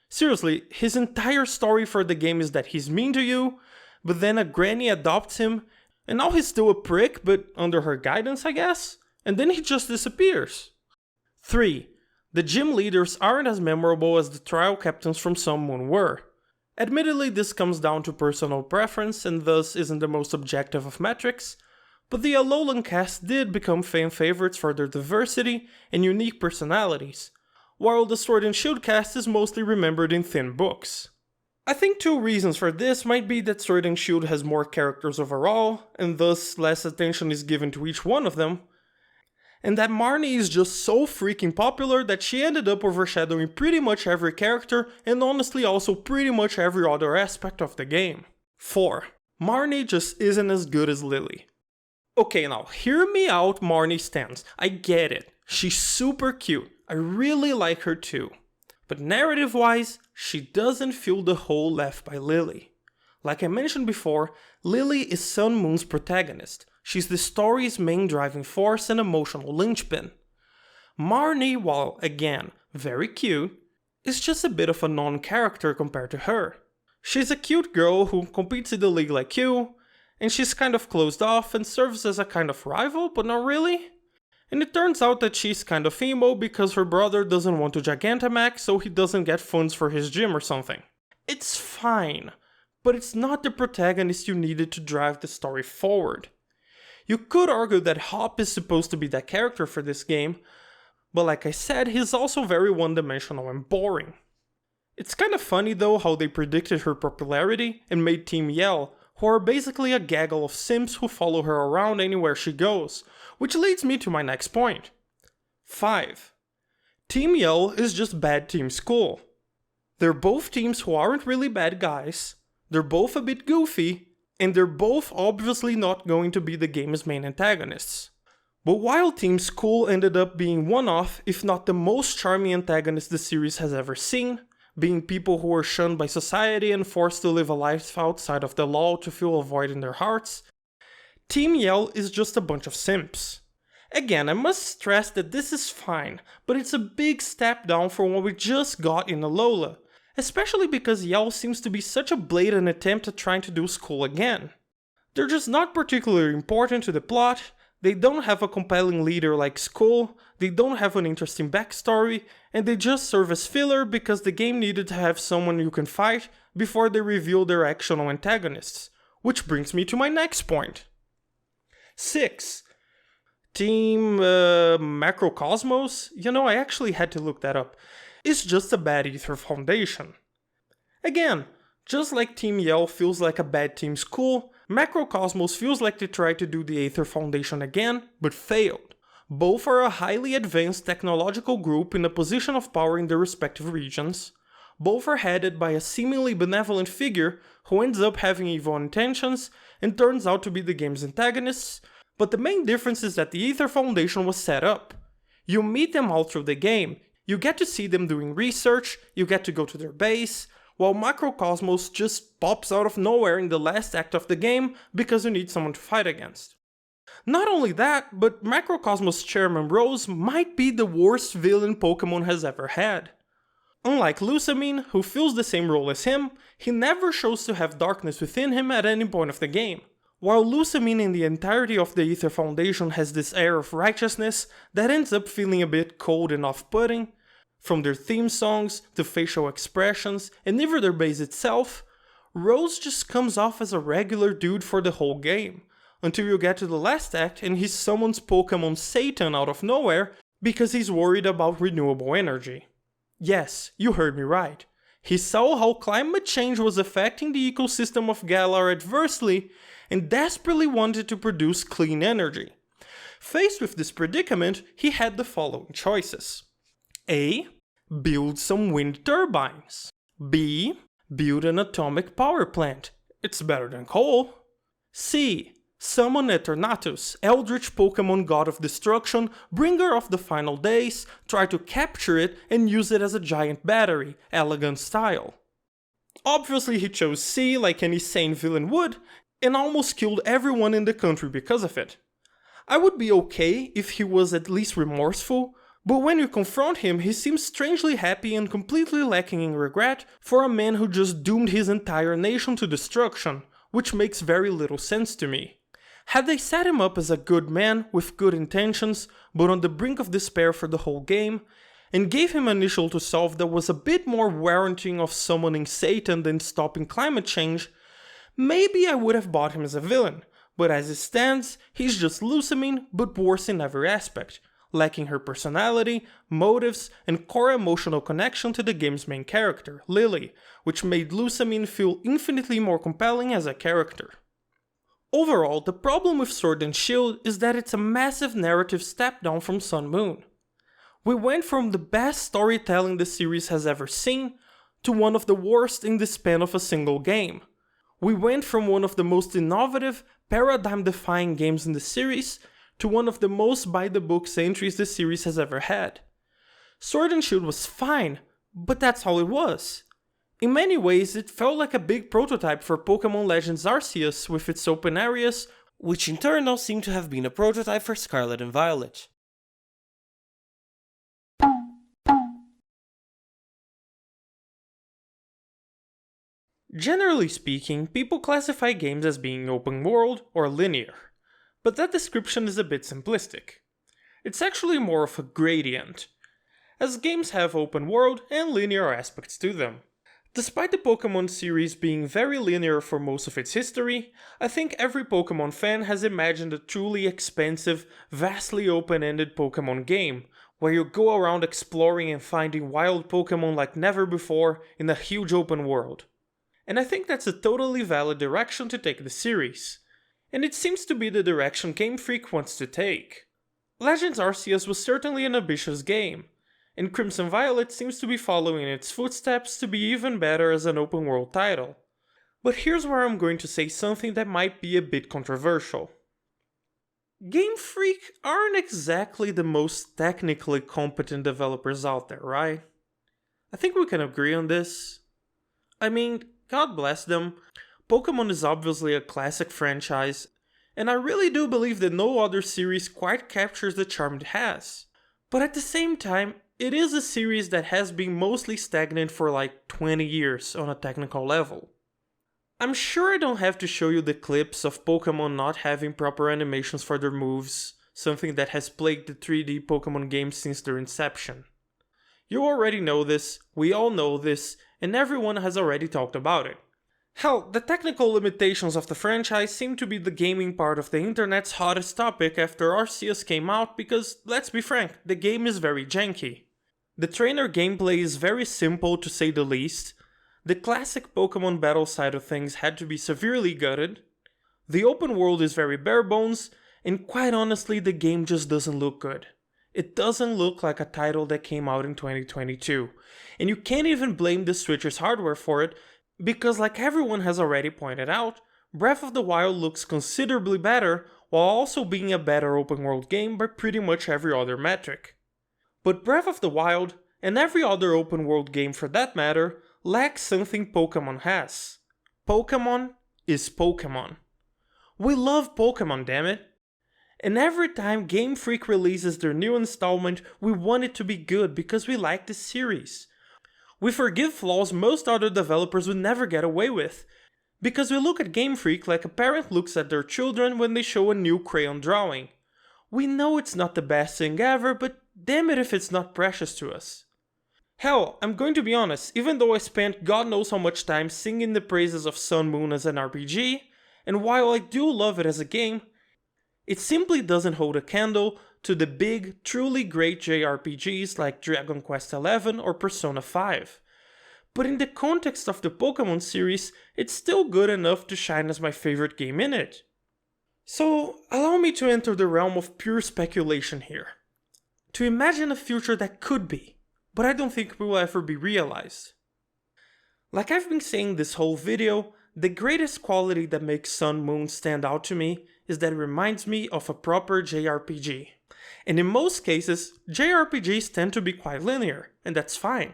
Seriously, his entire story for the game is that he's mean to you, but then a granny adopts him, and now he's still a prick, but under her guidance, I guess? And then he just disappears. 3. The gym leaders aren't as memorable as the trial captains from Sun Moon were. Admittedly, this comes down to personal preference and thus isn't the most objective of metrics, but the Alolan cast did become fan favorites for their diversity and unique personalities, while the Sword and Shield cast is mostly remembered in thin books. I think 2 reasons for this might be that Sword and Shield has more characters overall, and thus less attention is given to each one of them, and that Marnie is just so freaking popular that she ended up overshadowing pretty much every character and honestly also pretty much every other aspect of the game. 4. Marnie just isn't as good as Lily. Okay, now hear me out, Marnie stans. I get it. She's super cute. I really like her too. But narrative-wise, she doesn't fill the hole left by Lily. Like I mentioned before, Lily is Sun Moon's protagonist. She's the story's main driving force and emotional linchpin. Marnie, while again very cute, is just a bit of a non-character compared to her. She's a cute girl who competes in the league like you, and she's kind of closed off and serves as a kind of rival, but not really. And it turns out that she's kind of emo because her brother doesn't want to Gigantamax, so he doesn't get funds for his gym or something. It's fine, but it's not the protagonist you needed to drive the story forward. You could argue that Hop is supposed to be that character for this game, but like I said, he's also very one-dimensional and boring. It's kind of funny though how they predicted her popularity and made Team Yell, who are basically a gaggle of simps who follow her around anywhere she goes, which leads me to my next point. 5. Team Yell is just bad Team School. They're both teams who aren't really bad guys, they're both a bit goofy, and they're both obviously not going to be the game's main antagonists. But while Team School ended up being one of, if not the most charming antagonist the series has ever seen, being people who were shunned by society and forced to live a life outside of the law to fill a void in their hearts, Team Yell is just a bunch of simps. Again, I must stress that this is fine, but it's a big step down from what we just got in Alola, especially because Yell seems to be such a blatant attempt at trying to do school again. They're just not particularly important to the plot, they don't have a compelling leader like Skull, they don't have an interesting backstory, and they just serve as filler because the game needed to have someone you can fight before they reveal their actual antagonists. Which brings me to my next point. 6. Team Macrocosmos? You know, I actually had to look that up. It's just a bad Ether Foundation. Again, just like Team Yell feels like a bad Team School, Macrocosmos feels like they tried to do the Aether Foundation again, but failed. Both are a highly advanced technological group in a position of power in their respective regions. Both are headed by a seemingly benevolent figure who ends up having evil intentions and turns out to be the game's antagonists, but the main difference is that the Aether Foundation was set up. You meet them all through the game, you get to see them doing research, you get to go to their base, while Macrocosmos just pops out of nowhere in the last act of the game because you need someone to fight against. Not only that, but Macrocosmos Chairman Rose might be the worst villain Pokemon has ever had. Unlike Lusamine, who fills the same role as him, he never shows to have darkness within him at any point of the game. While Lusamine in the entirety of the Aether Foundation has this air of righteousness that ends up feeling a bit cold and off-putting, from their theme songs to facial expressions and even their base itself, Rose just comes off as a regular dude for the whole game, until you get to the last act and he summons Pokemon Satan out of nowhere because he's worried about renewable energy. Yes, you heard me right. He saw how climate change was affecting the ecosystem of Galar adversely and desperately wanted to produce clean energy. Faced with this predicament, he had the following choices. A. Build some wind turbines. B. Build an atomic power plant. It's better than coal. C. Summon Eternatus, Eldritch Pokemon God of Destruction, bringer of the final days, try to capture it and use it as a giant battery, elegant style. Obviously he chose C like any sane villain would, and almost killed everyone in the country because of it. I would be okay if he was at least remorseful, but when you confront him he seems strangely happy and completely lacking in regret for a man who just doomed his entire nation to destruction, which makes very little sense to me. Had they set him up as a good man with good intentions, but on the brink of despair for the whole game, and gave him an issue to solve that was a bit more warranting of summoning Satan than stopping climate change, maybe I would have bought him as a villain, but as it stands, he's just Lusamine, but worse in every aspect, lacking her personality, motives, and core emotional connection to the game's main character, Lily, which made Lusamine feel infinitely more compelling as a character. Overall, the problem with Sword and Shield is that it's a massive narrative step down from Sun Moon. We went from the best storytelling the series has ever seen, to one of the worst in the span of a single game. We went from one of the most innovative, paradigm-defying games in the series, to one of the most by-the-books entries the series has ever had. Sword and Shield was fine, but that's all it was. In many ways, it felt like a big prototype for Pokemon Legends Arceus with its open areas, which in turn now seem to have been a prototype for Scarlet and Violet. Generally speaking, people classify games as being open world or linear, but that description is a bit simplistic. It's actually more of a gradient, as games have open world and linear aspects to them. Despite the Pokemon series being very linear for most of its history, I think every Pokemon fan has imagined a truly expansive, vastly open-ended Pokemon game, where you go around exploring and finding wild Pokemon like never before in a huge open world. And I think that's a totally valid direction to take the series, and it seems to be the direction Game Freak wants to take. Legends Arceus was certainly an ambitious game, and Crimson Violet seems to be following in its footsteps to be even better as an open world title. But here's where I'm going to say something that might be a bit controversial. Game Freak aren't exactly the most technically competent developers out there, right? I think we can agree on this. I mean, God bless them, Pokemon is obviously a classic franchise, and I really do believe that no other series quite captures the charm it has. But at the same time, it is a series that has been mostly stagnant for like 20 years on a technical level. I'm sure I don't have to show you the clips of Pokemon not having proper animations for their moves, something that has plagued the 3D Pokemon games since their inception. You already know this, we all know this, and everyone has already talked about it. Hell, the technical limitations of the franchise seem to be the gaming part of the internet's hottest topic after Arceus came out because, let's be frank, the game is very janky. The trainer gameplay is very simple to say the least, the classic Pokemon battle side of things had to be severely gutted, the open world is very bare bones, and quite honestly the game just doesn't look good. It doesn't look like a title that came out in 2022, and you can't even blame the Switch's hardware for it, because like everyone has already pointed out, Breath of the Wild looks considerably better while also being a better open world game by pretty much every other metric. But Breath of the Wild, and every other open world game for that matter, lacks something Pokemon has. Pokemon is Pokemon. We love Pokemon, dammit! And every time Game Freak releases their new installment, we want it to be good because we like the series. We forgive flaws most other developers would never get away with, because we look at Game Freak like a parent looks at their children when they show a new crayon drawing. We know it's not the best thing ever, but damn it if it's not precious to us. Hell, I'm going to be honest, even though I spent God knows how much time singing the praises of Sun Moon as an RPG, and while I do love it as a game, it simply doesn't hold a candle to the big, truly great JRPGs like Dragon Quest XI or Persona 5. But in the context of the Pokemon series, it's still good enough to shine as my favorite game in it. So, allow me to enter the realm of pure speculation here. To imagine a future that could be, but I don't think will ever be realized. Like I've been saying this whole video, the greatest quality that makes Sun Moon stand out to me is that it reminds me of a proper JRPG. And in most cases, JRPGs tend to be quite linear, and that's fine.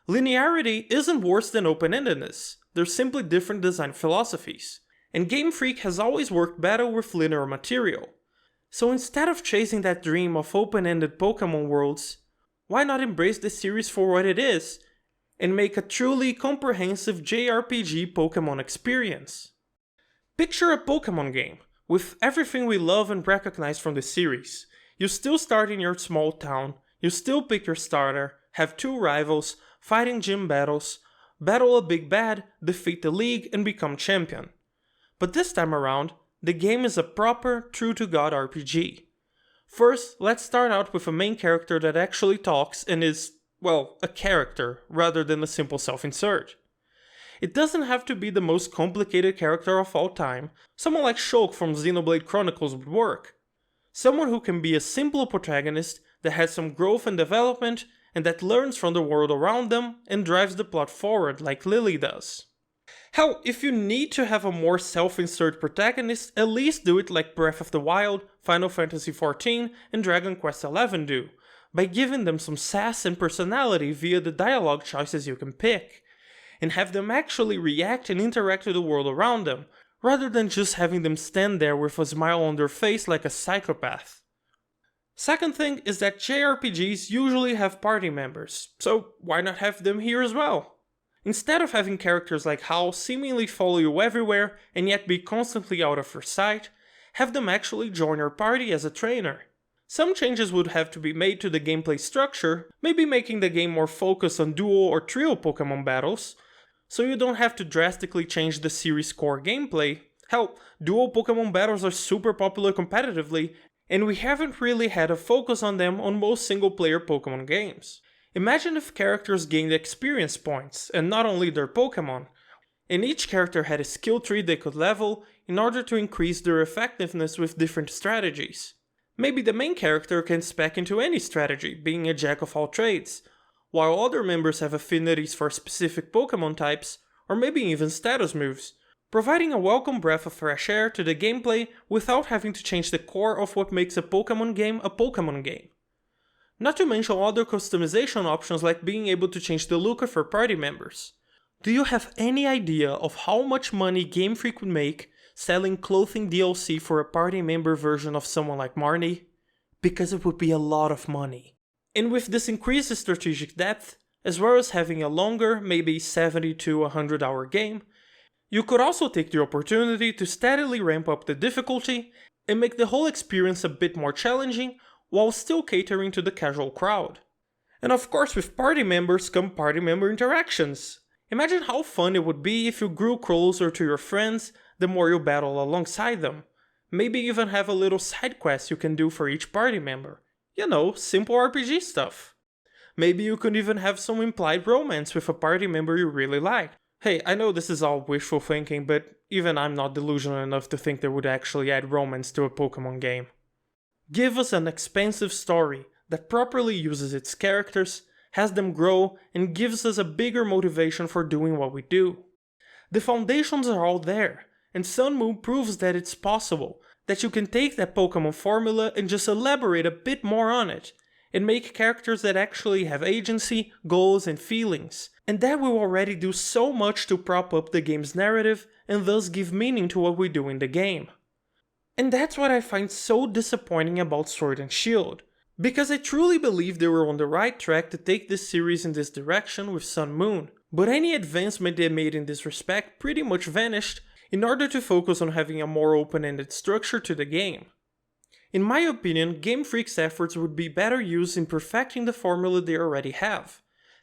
Linearity isn't worse than open-endedness, they're simply different design philosophies. And Game Freak has always worked better with linear material. So instead of chasing that dream of open-ended Pokemon worlds, why not embrace the series for what it is, and make a truly comprehensive JRPG Pokemon experience? Picture a Pokemon game, with everything we love and recognize from the series. You still start in your small town, you still pick your starter, have 2 rivals, fighting gym battles, battle a big bad, defeat the league, and become champion. But this time around, the game is a proper, true-to-God RPG. First, let's start out with a main character that actually talks and is, well, a character, rather than a simple self-insert. It doesn't have to be the most complicated character of all time, someone like Shulk from Xenoblade Chronicles would work. Someone who can be a simple protagonist that has some growth and development, and that learns from the world around them and drives the plot forward like Lily does. Hell, if you need to have a more self-insert protagonist, at least do it like Breath of the Wild, Final Fantasy XIV, and Dragon Quest XI do, by giving them some sass and personality via the dialogue choices you can pick, and have them actually react and interact with the world around them, rather than just having them stand there with a smile on their face like a psychopath. Second thing is that JRPGs usually have party members, so why not have them here as well? Instead of having characters like Hal seemingly follow you everywhere and yet be constantly out of your sight, have them actually join your party as a trainer. Some changes would have to be made to the gameplay structure, maybe making the game more focused on duo or trio Pokemon battles, so you don't have to drastically change the series' core gameplay. Hell, duo Pokemon battles are super popular competitively, and we haven't really had a focus on them on most single-player Pokemon games. Imagine if characters gained experience points, and not only their Pokemon, and each character had a skill tree they could level in order to increase their effectiveness with different strategies. Maybe the main character can spec into any strategy, being a jack of all trades, while other members have affinities for specific Pokemon types, or maybe even status moves, providing a welcome breath of fresh air to the gameplay without having to change the core of what makes a Pokemon game a Pokemon game. Not to mention other customization options like being able to change the look of your party members. Do you have any idea of how much money Game Freak would make selling clothing DLC for a party member version of someone like Marnie? Because it would be a lot of money. And with this increased strategic depth, as well as having a longer, maybe 70 to 100 hour game, you could also take the opportunity to steadily ramp up the difficulty and make the whole experience a bit more challenging while still catering to the casual crowd. And of course, with party members come party member interactions. Imagine how fun it would be if you grew closer to your friends the more you battle alongside them. Maybe even have a little side quest you can do for each party member. You know, simple RPG stuff. Maybe you could even have some implied romance with a party member you really like. Hey, I know this is all wishful thinking, but even I'm not delusional enough to think they would actually add romance to a Pokemon game. Give us an expansive story that properly uses its characters, has them grow, and gives us a bigger motivation for doing what we do. The foundations are all there, and Sun Moon proves that it's possible, that you can take that Pokemon formula and just elaborate a bit more on it, and make characters that actually have agency, goals, and feelings, and that will already do so much to prop up the game's narrative and thus give meaning to what we do in the game. And that's what I find so disappointing about Sword and Shield, because I truly believe they were on the right track to take this series in this direction with Sun Moon, but any advancement they made in this respect pretty much vanished in order to focus on having a more open-ended structure to the game. In my opinion, Game Freak's efforts would be better used in perfecting the formula they already have,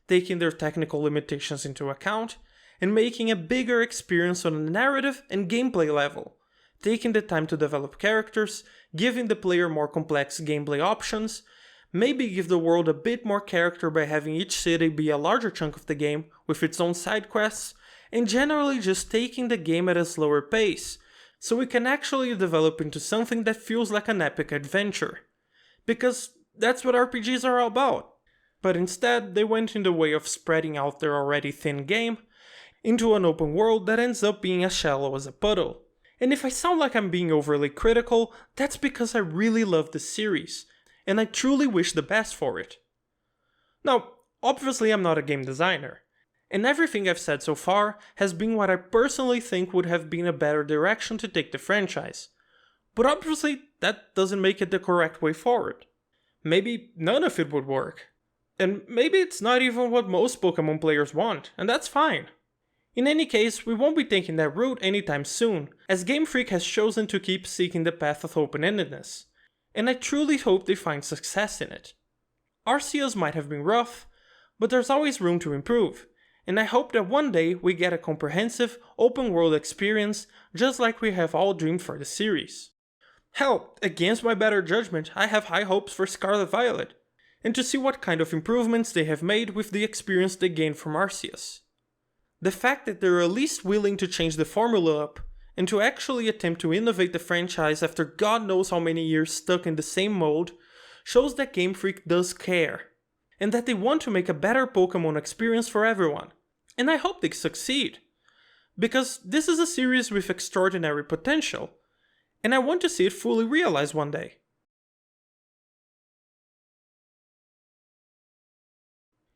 taking their technical limitations into account, and making a bigger experience on a narrative and gameplay level, taking the time to develop characters, giving the player more complex gameplay options, maybe give the world a bit more character by having each city be a larger chunk of the game with its own side quests, and generally just taking the game at a slower pace, so we can actually develop into something that feels like an epic adventure. Because that's what RPGs are all about. But instead, they went in the way of spreading out their already thin game into an open world that ends up being as shallow as a puddle. And if I sound like I'm being overly critical, that's because I really love the series, and I truly wish the best for it. Now, obviously I'm not a game designer, and everything I've said so far has been what I personally think would have been a better direction to take the franchise. But obviously that doesn't make it the correct way forward. Maybe none of it would work. And maybe it's not even what most Pokemon players want, and that's fine. In any case, we won't be taking that route anytime soon, as Game Freak has chosen to keep seeking the path of open-endedness, and I truly hope they find success in it. Arceus might have been rough, but there's always room to improve, and I hope that one day we get a comprehensive, open-world experience just like we have all dreamed for the series. Hell, against my better judgment, I have high hopes for Scarlet Violet, and to see what kind of improvements they have made with the experience they gained from Arceus. The fact that they're at least willing to change the formula up, and to actually attempt to innovate the franchise after God knows how many years stuck in the same mold, shows that Game Freak does care, and that they want to make a better Pokemon experience for everyone. And I hope they succeed, because this is a series with extraordinary potential, and I want to see it fully realized one day.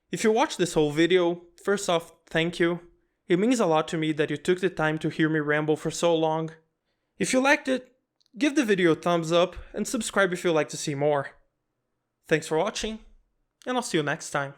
If you watched this whole video, first off, thank you. It means a lot to me that you took the time to hear me ramble for so long. If you liked it, give the video a thumbs up and subscribe if you'd like to see more. Thanks for watching, and I'll see you next time.